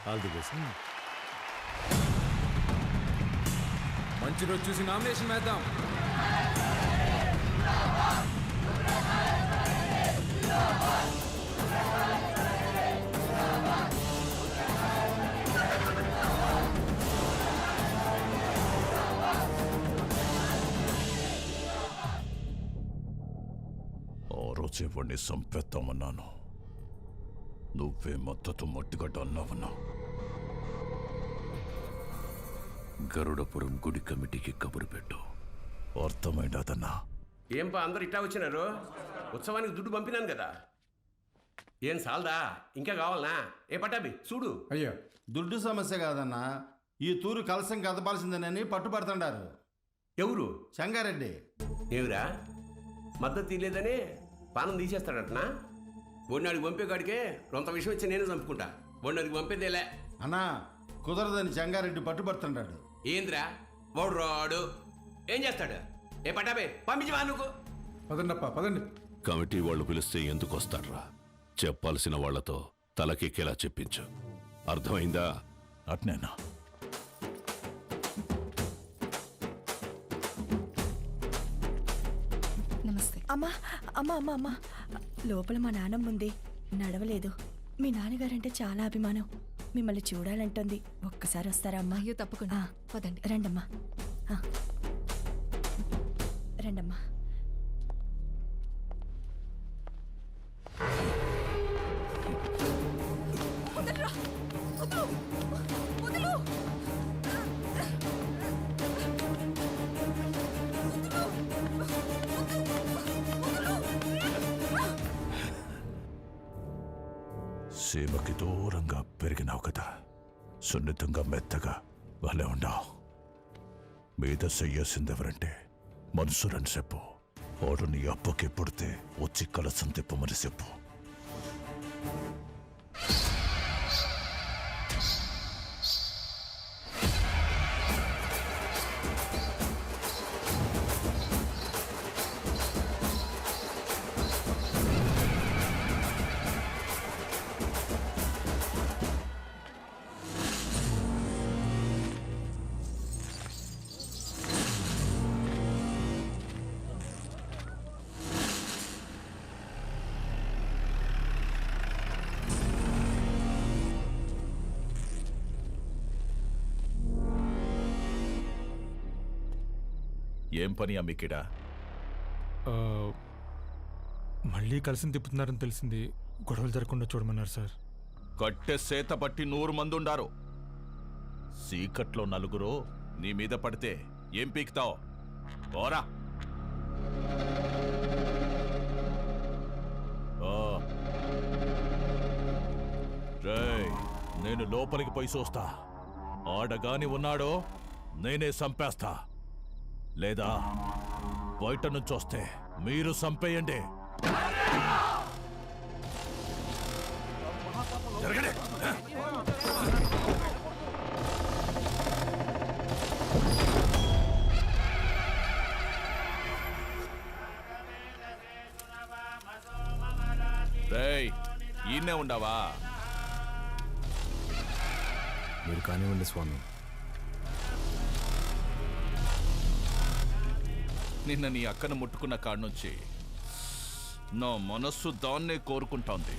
All the best. మంచి రోజు చూసి నామినేషన్ వేద్దాం. ఆ రోజే వాడిని సంపేద్దామన్నాను. నువ్వే మద్దతు మట్టిగడ్డ అన్నావన్నా. గరుడపురం గుడి కమిటీకి కబురు పెట్టు. అర్థమైందన్నా. ఏంపా అందరు ఇట్టా వచ్చినారు? ఉత్సవానికి దుడ్డు పంపినాను కదా. ఏం సాల్దా? ఇంకా కావాలనా? ఏ పట్టాబి చూడు. అయ్యో, దుడ్డు సమస్య కాదన్నా, ఈ తూరు కలసం కదపాల్సిందేనని పట్టుబడుతుండారు. ఎవరు? చంగారెడ్డి. ఏమిరా మద్దతు తీయలేదని పానం తీసేస్తాడటనా? బొన్నాడికి పంపేకాడికే రొంత విషయం వచ్చి నేను చంపుకుంటా. బొన్నాడికి పంపేదేలే అన్నా, కుదరదని చంగారెడ్డి పట్టుబడుతుండాడు. ఏంద్రా వాడు రాడు, ఏం చేస్తాడు? ఏ పట్టాబే పంపించవా నువ్వు? పదండప్ప పదండి. కమిటీ వాళ్ళు పిలిస్తే ఎందుకు వస్తాడ్రా? చెప్పాల్సిన వాళ్లతో తలకెక్కేలా చెప్పించు. అర్థమైందా? అట్నేనా? నమస్తే. అమ్మా అమ్మా అమ్మా అమ్మా, లోపల మా నాన్నమ్మ ఉంది, నడవలేదు. మీ నాన్నగారంటే చాలా అభిమానం, మిమ్మల్ని చూడాలంటుంది. ఒక్కసారి వస్తారా అమ్మా? అయ్యో తప్పకుండా, పదండి. రండమ్మా, రండమ్మా. సీమకి దూరంగా పెరిగినావు కదా, సున్నితంగా మెత్తగా భలే ఉండావు. మీద చెయ్యాల్సిందెవరంటే మనసురని చెప్పు. వాడు నీ అప్పకి పుడితే వచ్చి కలసం తిప్పమని చెప్పు. ఏం పని అమ్మికిడ? మళ్ళీ కలిసి తిప్పుతున్నారని తెలిసింది. గొడవలు జరగకుండా చూడమన్నారు సార్. కట్టె సేత పట్టి 100 మంది ఉండారు. సీకట్లో నలుగురు నీ మీద పడితే ఏం పీకుతావు? ఓరా. రేయ్, నేను లోపలికి పోయి చూస్తా. ఆడగాని ఉన్నాడో నేనే సంపేస్తా, లేదా బయట నుంచి వస్తే మీరు సంపేయండి. జరగండి. రేయ్, ఈయనే ఉండవా? మీరు కానివ్వండి స్వామి. నిన్న నీ అక్కను ముట్టుకున్న కాడ్నుంచి నా మనస్సు దాన్నే కోరుకుంటోంది.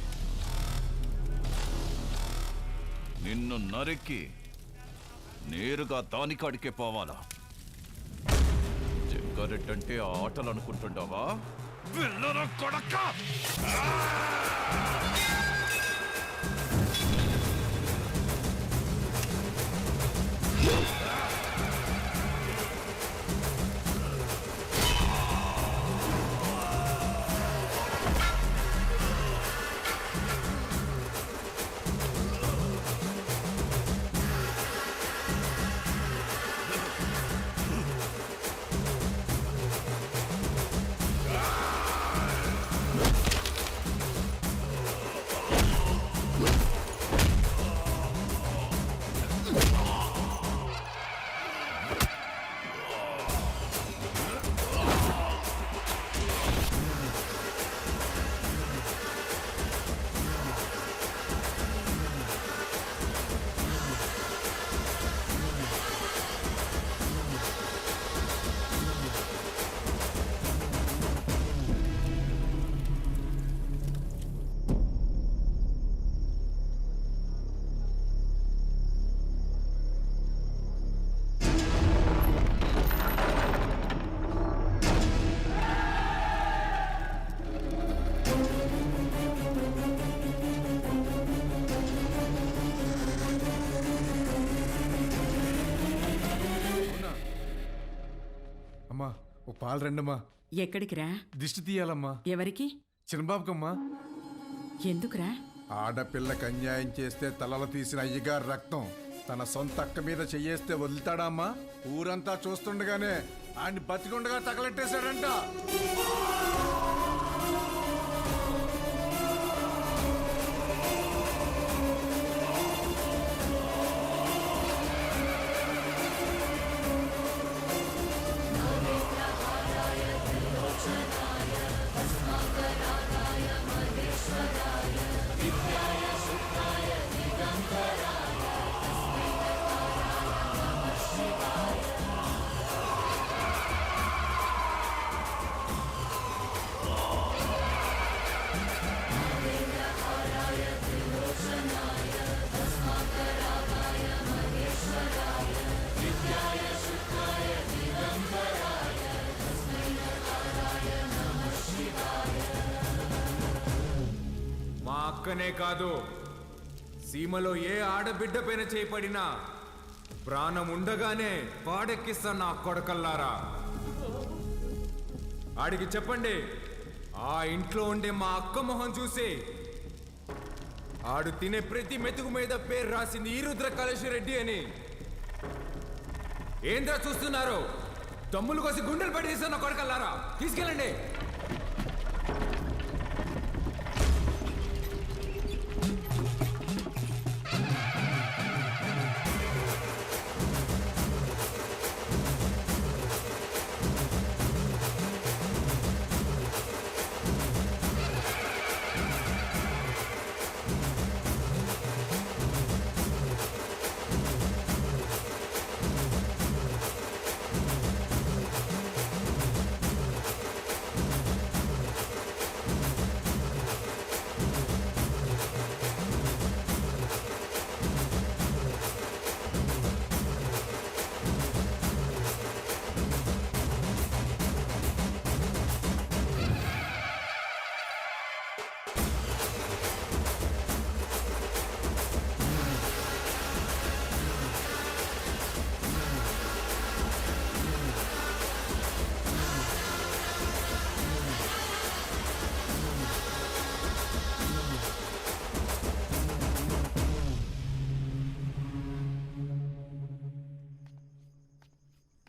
నిన్ను నరికి నేరుగా దానికాడికే పోవాలా? జగ్గారెడ్డంటే ఆటలు అనుకుంటుండవా? వెళ్ళరా కొడక! అమ్మా, ఓ పాలు రండమ్మా. ఎక్కడికి రా? దిష్టి తీయాలమ్మా. ఎవరికి? చిన్నబాబుకమ్మా. ఎందుకురా? ఆడపిల్లకి అన్యాయం చేస్తే తలలు తీసిన అయ్యగారు రక్తం తన సొంత అక్క మీద చెయ్యేస్తే వదులుతాడా అమ్మా? ఊరంతా చూస్తుండగానే ఆయన్ని బతికుండగా తగలెట్టేశాడంట. మా అక్కనే కాదు, సీమలో ఏ ఆడబిడ్డ పైన చేపడినా ప్రాణం ఉండగానే పాడెక్కిస్తా నా కొడకల్లారా. ఆడికి చెప్పండి, ఆ ఇంట్లో ఉండే మా అక్క మొహం చూసి ఆడు తినే ప్రతి మెతుకు మీద పేరు రాసింది ఈ రుద్ర కాళేశ్వరరెడ్డి అని. ఏంద్రా చూస్తున్నారు? తమ్ములు కోసి గుండెలు పడి తీస్తున్న కొడకల్లారా, తీసుకెళ్ళండి.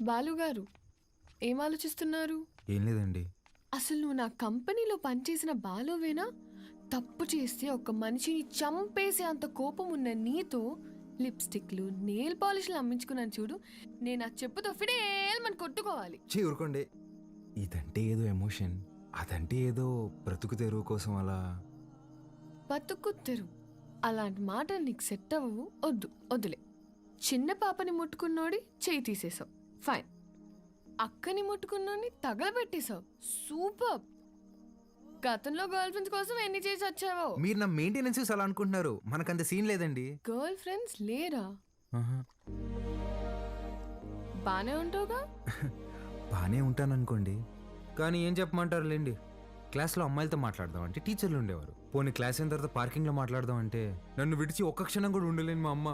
బాలుగారు ఏం ఆలోచిస్తున్నారు? ఏం లేదండి. అసలు నువ్వు నా కంపెనీలో పనిచేసిన బాలువేనా? తప్పు చేస్తే ఒక మనిషిని చంపేసే అంత కోపం ఉన్న నీతో లిప్స్టిక్లు నెయిల్ పాలిష్లు అమ్మించుకున్నాను చూడు. నేను ఆ చెప్పుతో ఫిడేల్మని కొట్టుకోవాలి. ఊరుకోండి. ఇదంటే ఏదో ఎమోషన్, అదంటే ఏదో బ్రతుకు తెరువు కోసం అలా. బతుకు తెరు అలాంటి మాటలు నీకు సెట్ అవ్వవు. వద్దులే. చిన్న పాపని ముట్టుకున్నోడి చేయి తీసేసావు, ఫైన్. అక్కని ముట్టుకున్నోడిని తగలబెట్టేశావు, సూపర్. గతంలో గర్ల్ ఫ్రెండ్స్ కోసం ఎన్ని చేసి వచ్చావో. మీరు నా మెయింటెనెన్స్ అలా అనుకుంటున్నారు, మనకంత సీన్ లేదండి. గర్ల్ ఫ్రెండ్స్ లేరా? ఆహా. బానే ఉంటావుగా? బానే ఉంటాను అనుకోండి, కానీ ఏం చెప్పమంటారు లేండి. క్లాస్లో అమ్మాయిలతో మాట్లాడదాం అంటే టీచర్లు ఉండేవారు. పోనీ క్లాస్ అయిన తర్వాత పార్కింగ్లో మాట్లాడదాం అంటే నన్ను విడిచి ఒక్క క్షణం కూడా ఉండలేని మా అమ్మ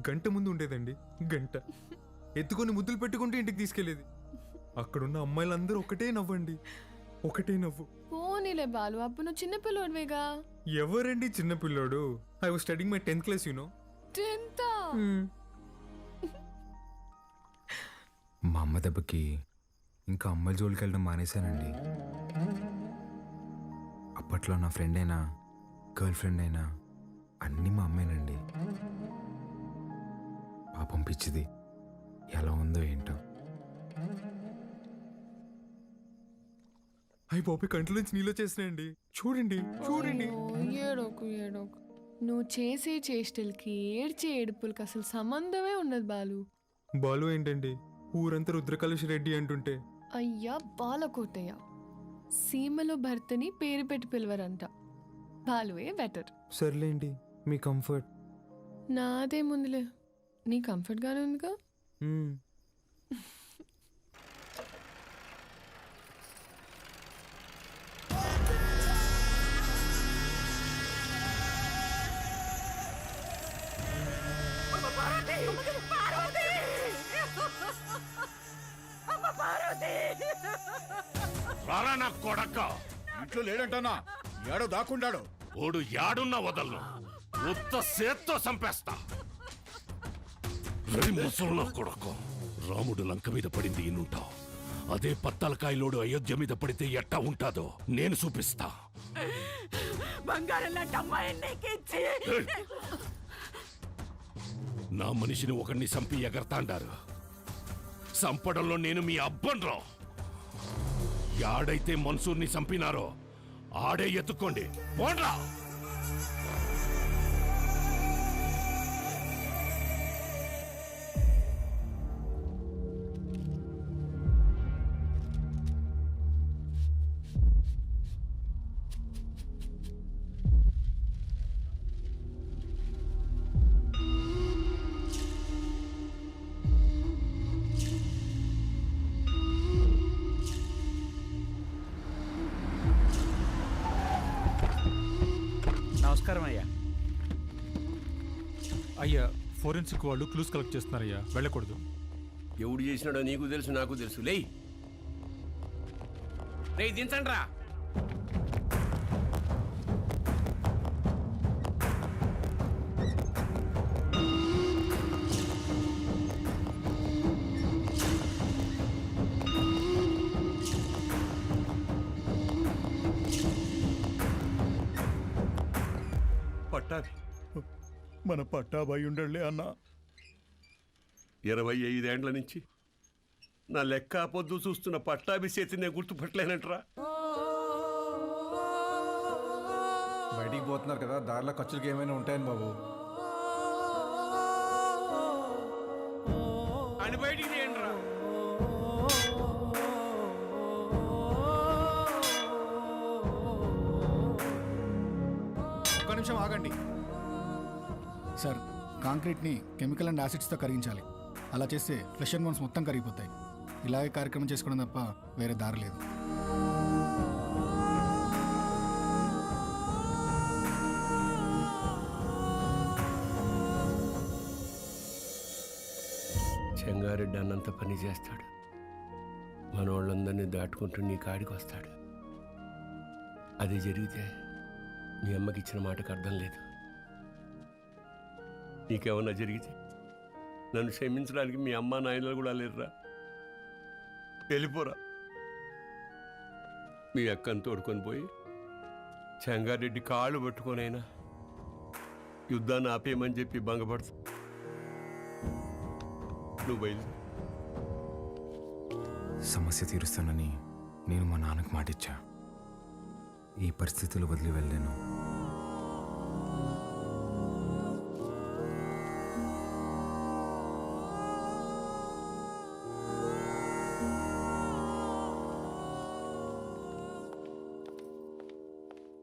గంట ముందు ఉండేదండి. గంట ఎత్తుకొని ముద్దులు పెట్టుకుంటూ ఇంటికి తీసుకెళ్లేది. అక్కడున్న అమ్మాయిలందరూ ఒకటే నవ్వండి, ఒకటే నవ్వు. పోనీలే బాలు, అప్పుడు నువ్వు చిన్నపిల్లోడివేగా. ఎవరండి చిన్నపిల్లోడు? I was studying my 10th class, you know. 10th? మా అమ్మ దెబ్బకి ఇంకా అమ్మాయిల జోలికి వెళ్ళడం మానేశానండి. అప్పట్లో నా ఫ్రెండ్ అయినా గర్ల్ ఫ్రెండ్ అయినా అన్నీ మా అమ్మేనండి. పాపం పిచ్చిది ఎలా ఉందో ఏంటో. అయ్యి బాబు కంట్లోంచి నీళ్ళు వచ్చేసినాయండి. చూడండి చూడండి. ఏడోకు. నువ్వు చేసే చేష్టలకి ఏడ్చే ఏడుపులకి అసలు సంబంధమే ఉన్నది బాలు. బాలు ఏంటండి, ఊరంతా రుద్రకలుష రెడ్డి అంటుంటే. అయ్యా బాలకోటయ్య, సీమలో భర్తని పేరు పెట్టి పిలవరంట. బాలువే బెటర్. సర్లేండి, మీ కంఫర్ట్. నాదే ముందులే, నీ కంఫర్ట్గానే ఉందిగా. రారా నా కొడక్క. ఇంట్లో లేడంటానా? ఏడో దాక్కుండాడు. ఓడు యాడున్నా వదలను, ఉత్త సేత్తో చంపేస్తా. ముసలు కొడకు. రాముడు లంక మీద పడింది ఈనుంటావు, అదే పత్తలకాయలోడు అయోధ్య మీద పడితే ఎట్టా ఉంటాదో నేను చూపిస్తా. నా మనిషిని ఒకరిని చంపి ఎగరతాండారు. చంపడంలో నేను మీ అబ్బన్రా. యాడైతే మన్సూర్ని చంపినారో ఆడే ఎత్తుకోండి, పోండ్రా. నమస్కారం అయ్యా. అయ్యా, ఫోరెన్సిక్ వాళ్ళు క్లూస్ కలెక్ట్ చేస్తున్నారయ్యా, వెళ్ళకూడదు. ఎవడు చేసినాడో నీకు తెలుసు, నాకు తెలుసు. లేయ్ దించండి రా. పట్టాభి, మన పట్టాభాయి ఉండలే అన్నా. 25 ఏండ్ల నుంచి నా లెక్క పొద్దు చూస్తున్న పట్టాభి చేతి నేను గుర్తుపట్టలేనంటరా. బయటికి పోతున్నారు కదా, దారిలో ఖర్చులకి ఏమైనా ఉంటాయని బాబు. అని బయటికి తీయండిరా. ఒక్క నిమిషం ఆగండి సార్. కాంక్రీట్ని కెమికల్ అండ్ యాసిడ్స్తో కరిగించాలి. అలా చేస్తే ఫ్లెష్ అండ్ బోన్స్ మొత్తం కరిగిపోతాయి. ఇలాగే కార్యక్రమం చేసుకోవడం తప్ప వేరే దారి లేదు. చెంగారెడ్డి అన్నంత పని చేస్తాడు, మనోళ్ళందరినీ దాటుకుంటూ నీ కాడికి వస్తాడు. అది జరిగితే మీ అమ్మకి ఇచ్చిన మాటకు అర్థం లేదు. నీకేమన్నా జరిగితే నన్ను క్షమించడానికి మీ అమ్మ నాయనలు కూడా లేరురా. వెళ్ళిపోరా. మీ అక్కను తోడుకొని పోయి చెంగారెడ్డి కాళ్ళు పట్టుకొనైనా యుద్ధాన్ని ఆపేయమని చెప్పి భంగపడతా. నువ్వు బయలు. సమస్య తీరుస్తానని నేను మా నాన్నకు మాటిచ్చా. ఈ పరిస్థితులు వదిలి వెళ్ళాను.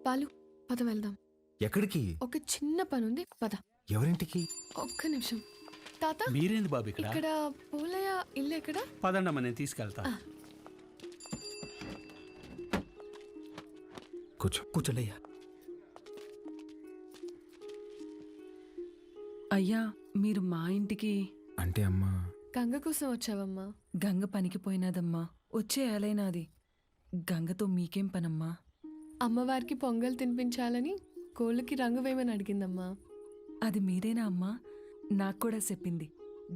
పాలు పద వెళ్దాం. ఎక్కడికి? ఒక చిన్న పని ఉంది, పద. ఎవరింటికి? ఒక్క నిమిషం. తాత మీరేంది బాబు ఇక్కడ? ఇక్కడ పూలయ్య ఇల్లు ఎక్కడ? పదండమ్మా, నేను తీసుకెళ్తా. కూర్చోండి అయ్యా. అయ్యా మీరు మా ఇంటికి అంటే అమ్మా గంగ కోసం వచ్చావమ్మా? గంగ పనికి పోయినాదమ్మా, వచ్చే ఏలైనాది. గంగతో మీకేం పనమ్మా? అమ్మవారికి పొంగల్ తినిపించాలని కోళ్ళకి రంగు వేయమని అడిగిందమ్మా. అది మీరేనా అమ్మా? నాకు కూడా చెప్పింది.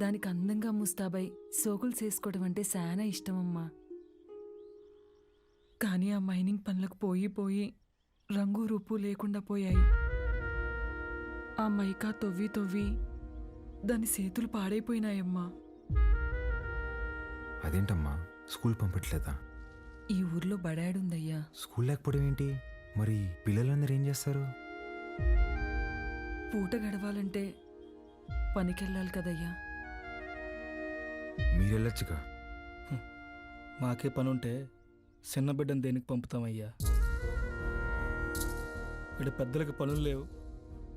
దానికి అందంగా ముస్తాబై సోకులు చేసుకోవడం అంటే చాలా ఇష్టమమ్మా. కానీ ఆ మైనింగ్ పనులకు పోయి రంగు రూపు లేకుండా పోయాయి. ఆ మైకా తవ్వి దాని చేతులు పాడైపోయినాయమ్మా. అదేంటమ్మా, స్కూల్ పంపట్లేదా? ఈ ఊర్లో బడాడుందయ్యా. స్కూల్ లేకపోవడం ఏంటి? మరి పిల్లలందరూ ఏం చేస్తారు? పూట గడవాలంటే పనికెళ్ళాలి కదయ్యా. మీరెళ్ళొచ్చుగా. మాకే పనుంటే చిన్న బిడ్డను దేనికి పంపుతామయ్యా? ఇక్కడ పెద్దలకు పనులు లేవు,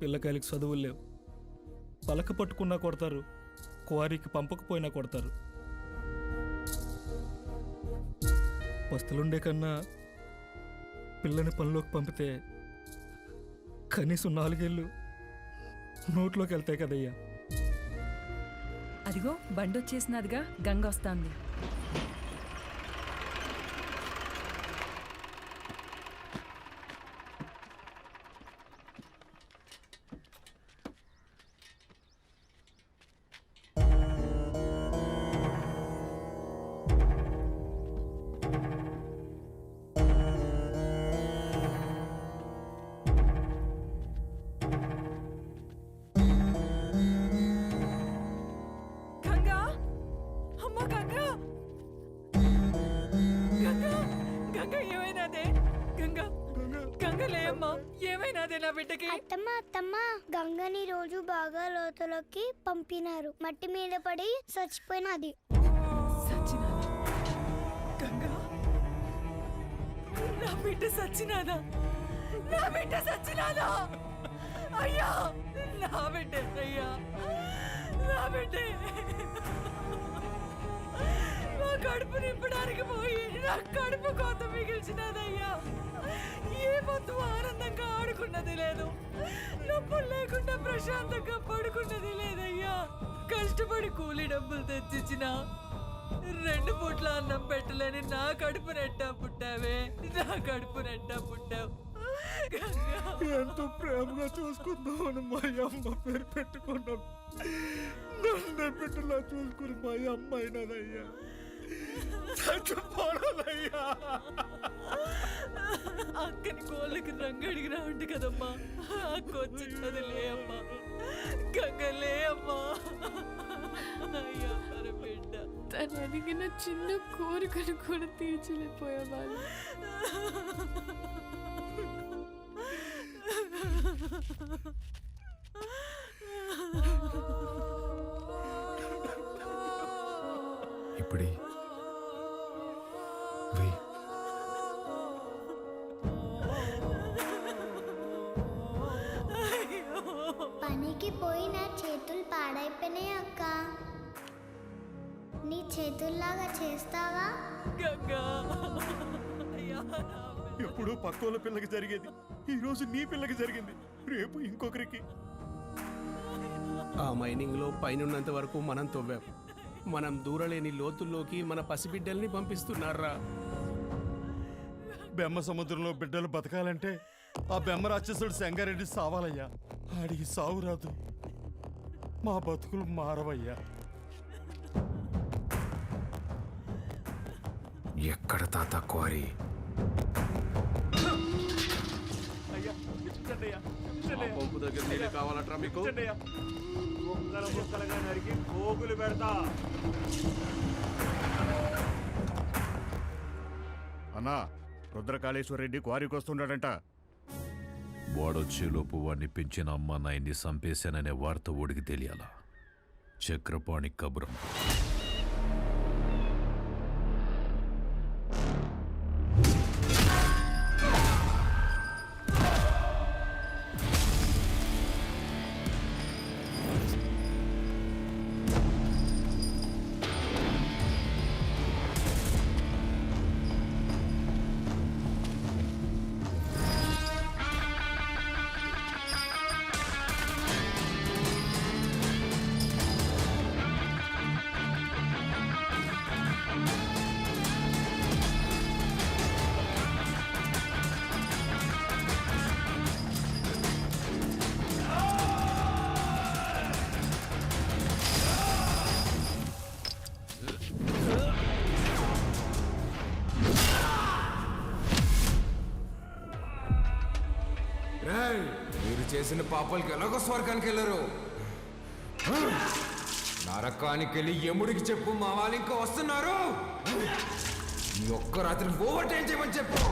పిల్లకాయలకి చదువులు లేవు. పలక పట్టుకున్నా కొడతారు, క్వారీకి పంపకపోయినా కొడతారు. వస్తులుండే కన్నా పిల్లని పనిలోకి పంపితే కనీసం 4 ఏళ్ళు నోట్లోకి వెళ్తాయి కదయ్యా. అదిగో బండొచ్చేసినదిగా, గంగ వస్తాంది. అత్తమ్మ గంగని రోజు బాగా లోతులోకి పంపినారు. మట్టి మీద పడి చచ్చిపోయినది. నా బిడ్డ సచ్చినాదా? నా బిడ్డ సచ్చినాదా? అయ్యా, నా బిడ్డ అయ్యా, నా బిడ్డ నా కడుపు నింపడానికి పోయి నా కడుపు కోత మిగిల్చినదయ్యా. ఏ పొద్దు ఆనందంగా ఆడుకున్నది లేదు, నొప్పులు లేకుండా ప్రశాంతంగా పడుకున్నది లేదయ్యా. కష్టపడి కూలి డబ్బులు తెచ్చిచ్చిన 2 పూట్ల అన్నం పెట్టలేని నా కడుపు నెట్టా పుట్టావే, నా కడుపు నెట్టా పుట్టావు. ఎంతో ప్రేమగా చూసుకుందామని మా అమ్మ పేరు పెట్టుకున్నాం. నన్ను బిడ్డలా చూసుకుని మా అమ్మ అయినదయ్యా. చచ్చిపోనదయ్యా. అక్కని కోళ్ళకి రంగు అడిగినా ఉంటే కదమ్మా, అక్క వచ్చినది లే అమ్మా, గంగలే అమ్మా. అయ్యా మన బిడ్డ తను అడిగిన చిన్న కోరికను కూడా తీర్చలేకపోయేవాళ్ళు. ఇప్పుడే పనికి పోయి నా చేతులు పాడైపోయినాయి అక్క. నీ చేతుల్లాగా చేస్తావా? ఎప్పుడూ పక్కోళ్ళ పిల్లకి జరిగేది ఈ రోజు నీ పిల్లకి జరిగింది, రేపు ఇంకొకరికి. ఆ మైనింగ్లో పైనున్నంత వరకు మనం తవ్వాం. మనం దూరలేని లోతుల్లోకి మన పసిబిడ్డల్ని పంపిస్తున్నారా? బెమ్మ సముద్రంలో బిడ్డలు బతకాలంటే ఆ బెమ్మ రాక్షసుడు సంగారెడ్డి సావాలయ్యా. ఆడికి సావు రాదు, మా బతుకులు మారవయ్యా. ఎక్కడ తాత క్వారీ? పంపు దగ్గర నీళ్ళు కావాలట్రా మీకు? పోగులు పెడతా. అన్నా, రుద్రకాళేశ్వర రెడ్డి క్వారీకి వస్తున్నాడంట. వాడొచ్చేలోపు వాడిని పెంచిన అమ్మ నాయన్ని చంపేశాననే వార్త ఓడికి తెలియాలా? చక్రపాణి కబురం. మీరు చేసిన పాపాలకి ఎలాగో స్వర్గానికి వెళ్ళరు. నరకానికి వెళ్ళి యముడికి చెప్పు, మా వాళ్ళు ఇంకా వస్తున్నారు. ఈ ఒక్క రాత్రి ఓవర్ టైం చేయమని చెప్పు.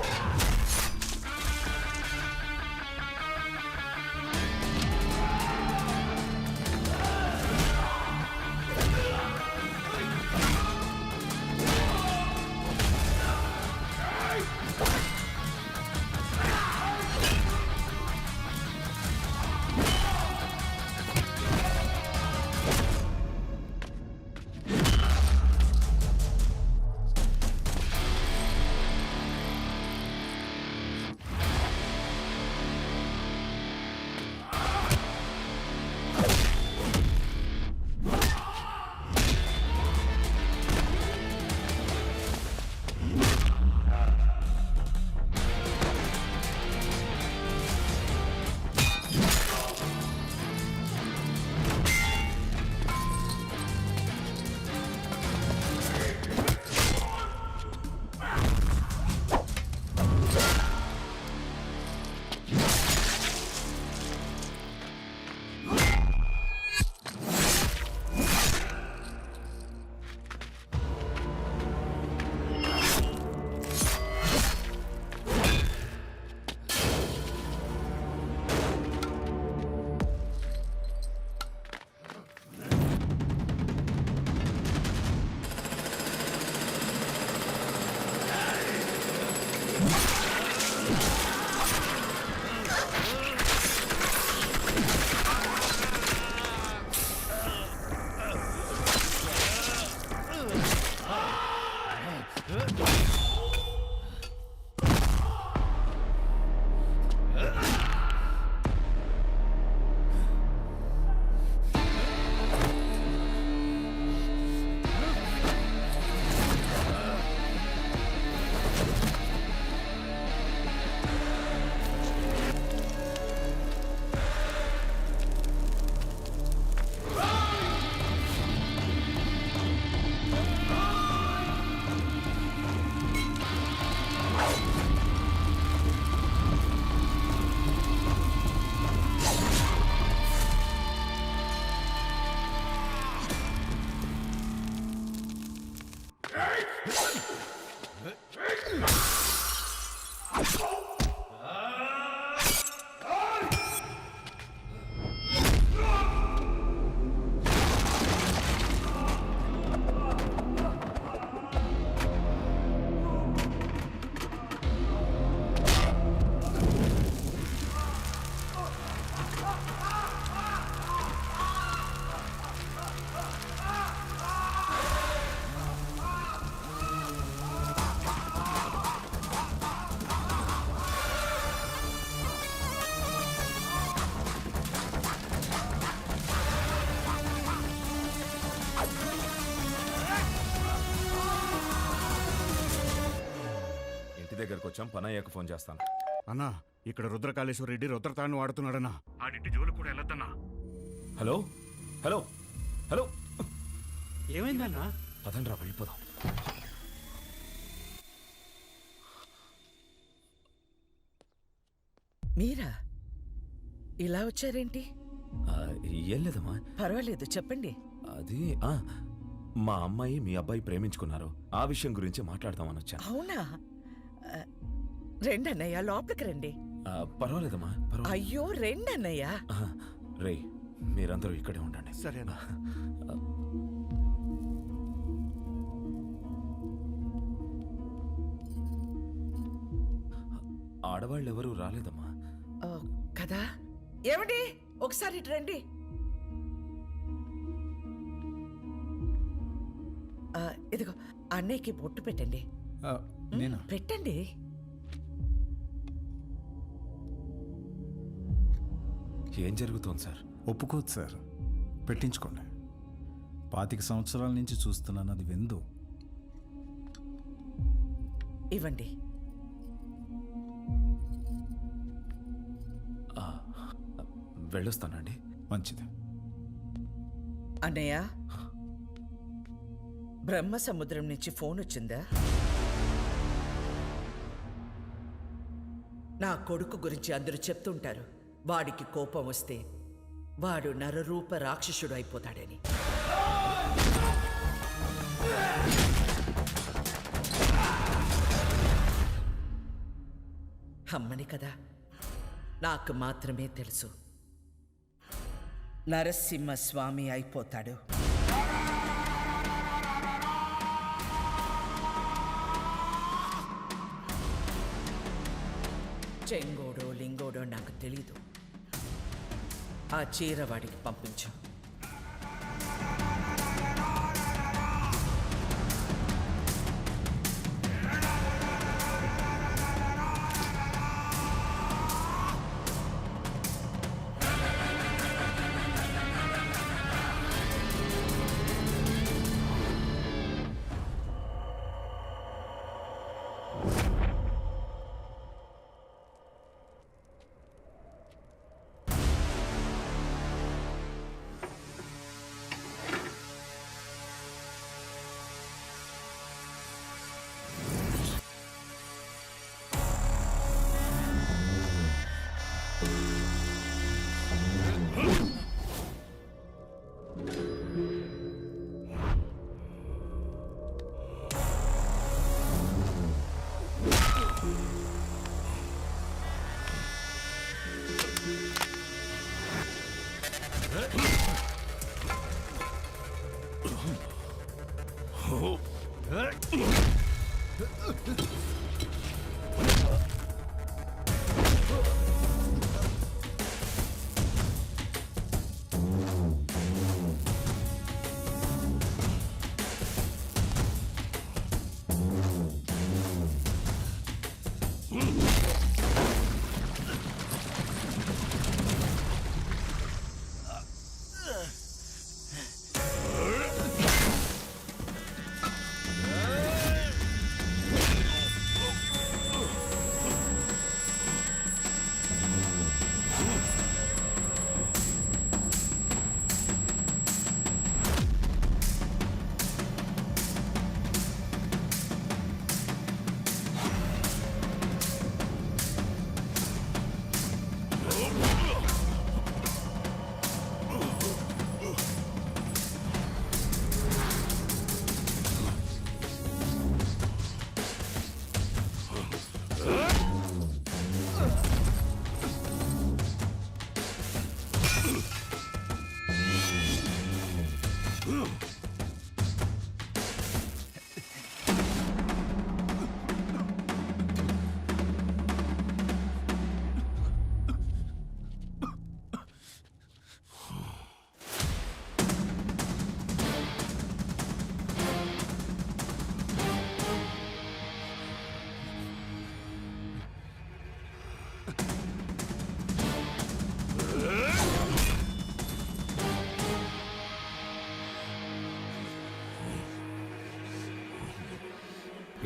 దగ్గరకు వచ్చాం, పని అయ్యాక ఫోన్ చేస్తాను. అన్నా, ఇక్కడ రుద్రకాళేశ్వర రెడ్డి రుద్రతాన్ని వాడుతున్నాడన్నా. ఆడింటి జోలు కూడా వెళ్ళొద్దన్నా. హలో హలో హలో, ఏమైందన్నా? పదండ్రా వెళ్ళిపోదాం. మీరా ఇలా వచ్చారేంటి? ఏం లేదమ్మా. పర్వాలేదు, చెప్పండి. అది మా అమ్మాయి మీ అబ్బాయి ప్రేమించుకున్నారు. ఆ విషయం గురించి మాట్లాడదామని వచ్చాను. అవునా? రెండన్నయ్య, లోపలికి రండి. పర్వాలేదమ్మా, పర్వాలేదు. అయ్యో, రెండన్నయ్య. రే, మీరందరూ ఇక్కడే ఉండండి. సరేనా? ఆడవాళ్ళు ఎవరూ రాలేదమ్మా. కదా? ఏమండి, ఒకసారి ఇటు రండి. ఇదిగో అన్నయ్యకి బొట్టు పెట్టండి. పెట్టండి. ఏం జరుగుతోంది సార్? ఒప్పుకోదు సార్, పెట్టించుకోండి. 25 సంవత్సరాల నుంచి చూస్తున్నాను, అది విందు. ఇవ్వండి. వెళ్ళొస్తానండి. మంచిది. అన్నయ్య, బ్రహ్మ సముద్రం నుంచి ఫోన్ వచ్చిందా? నా కొడుకు గురించి అందరూ చెప్తుంటారు, వాడికి కోపం వస్తే వాడు నరరూప రాక్షసుడు అయిపోతాడని. అమ్మని కదా, నాకు మాత్రమే తెలుసు నరసింహస్వామి అయిపోతాడు. చెంగోడో లింగోడో నాకు తెలీదు. ఆ చీర వాడికి పంపించు.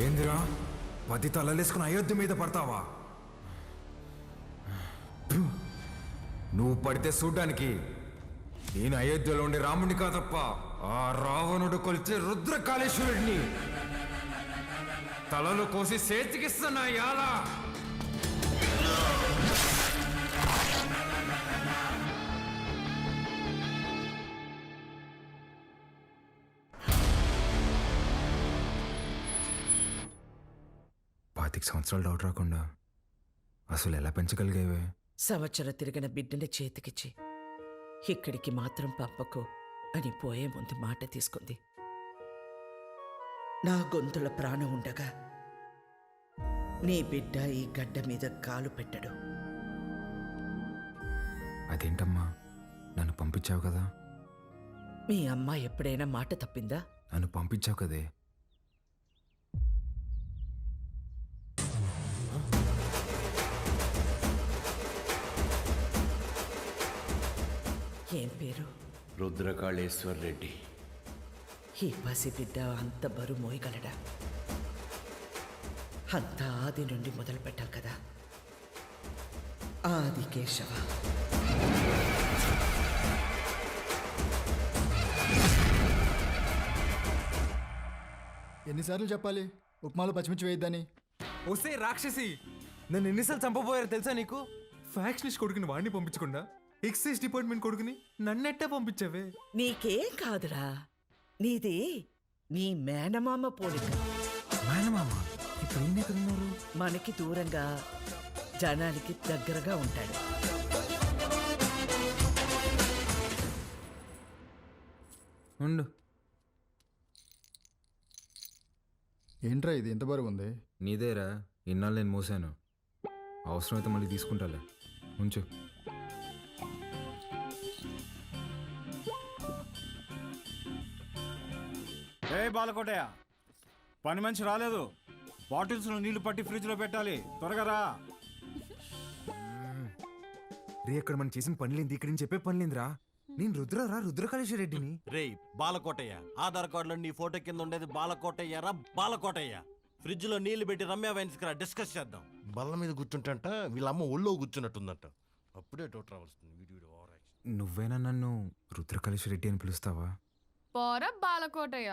ఏందిరా 10 తలలేసుకుని అయోధ్య మీద పడతావా? నువ్వు పడితే చూడ్డానికి నేను అయోధ్యలో ఉండే రాముడిని కాదప్ప, ఆ రావణుడు కొలిచే రుద్రకాళేశ్వరుడిని. తలలు కోసి చేతికిస్తున్నా యాలా. 25 సంవత్సరాలు డౌట్ రాకుండా అసలు ఎలా పెంచగలిగేవే? సంవత్సరం తిరిగిన బిడ్డని చేతికిచ్చి ఇక్కడికి మాత్రం పంపకు అని పోయే ముందు మాట తీసుకుంది. నా గొంతుల ప్రాణం ఉండగా నీ బిడ్డ ఈ గడ్డ మీద కాలు పెట్టడు. అదేంటమ్మా, నన్ను పంపించావు కదా? మీ అమ్మ ఎప్పుడైనా మాట తప్పిందా? నన్ను పంపించావు కదే. ఏం పేరు? రుద్రకాళేశ్వర్ రెడ్డి. ఈ పసిబిడ్డ అంత బరువు మోయగలడా? అంత ఆది నుండి మొదలు పెట్టాలి కదా. ఆది కేశవ. ఎన్నిసార్లు చెప్పాలి ఉప్మాలో పచ్చిమిర్చి వేయద్దని? వస్తే రాక్షసి, నన్ను ఎన్నిసార్లు చంపబోయారో తెలుసా నీకు? ఫ్యాక్షనిస్ట్ కొడుకుని వాడిని పంపించకుండా ఎక్సైజ్ డిపార్ట్మెంట్ కొడుకుని నన్నెట్టే పంపించావే? నీకేం కాదురా, నీది నీ మేనమామ పోలిక. మేనమామ ఇప్పుడు ఈయన ఎక్కడున్నారు? మనకి దూరంగా, జనానికి దగ్గరగా ఉంటాడు. ఉండు. ఏంట్రా ఇది ఎంత బరువు ఉంది? నీదేరా, ఇన్నాళ్ళు నేను మోసాను. అవసరమైతే మళ్ళీ తీసుకుంటాలే, ఉంచు. ఏ బాలకోటయ్య, పని మనిషి రాలేదు. బాటిల్స్లో నీళ్లు పట్టి ఫ్రిడ్జ్లో పెట్టాలి, త్వరగా రా. రే, అక్కడ మనం చేసిన పనిలేంది, ఇక్కడ నేను చెప్పే పనిలేందిరా. నేను రుద్రకాళేశ్వర రెడ్డిని. రేయ్ బాలకోటయ్య, ఆధార్ కార్డులో నీ ఫోటో కింద ఉండేది బాలకోటయ్య రా. బాలకోటయ్య, ఫ్రిడ్జ్ లో నీళ్లు పెట్టి రమ్య వైన్స్ కి డిస్కస్ చేద్దాం. బల్ల మీద కూర్చుంటంట, వీళ్ళ అమ్మ ఒళ్ళో కూర్చున్నట్టుందంట. అప్పుడే డౌట్ రావాల్సింది. నువ్వేనా నన్ను రుద్రకాళేశ్వర రెడ్డి అని పిలుస్తావా? పోర బాలకోటయ్య.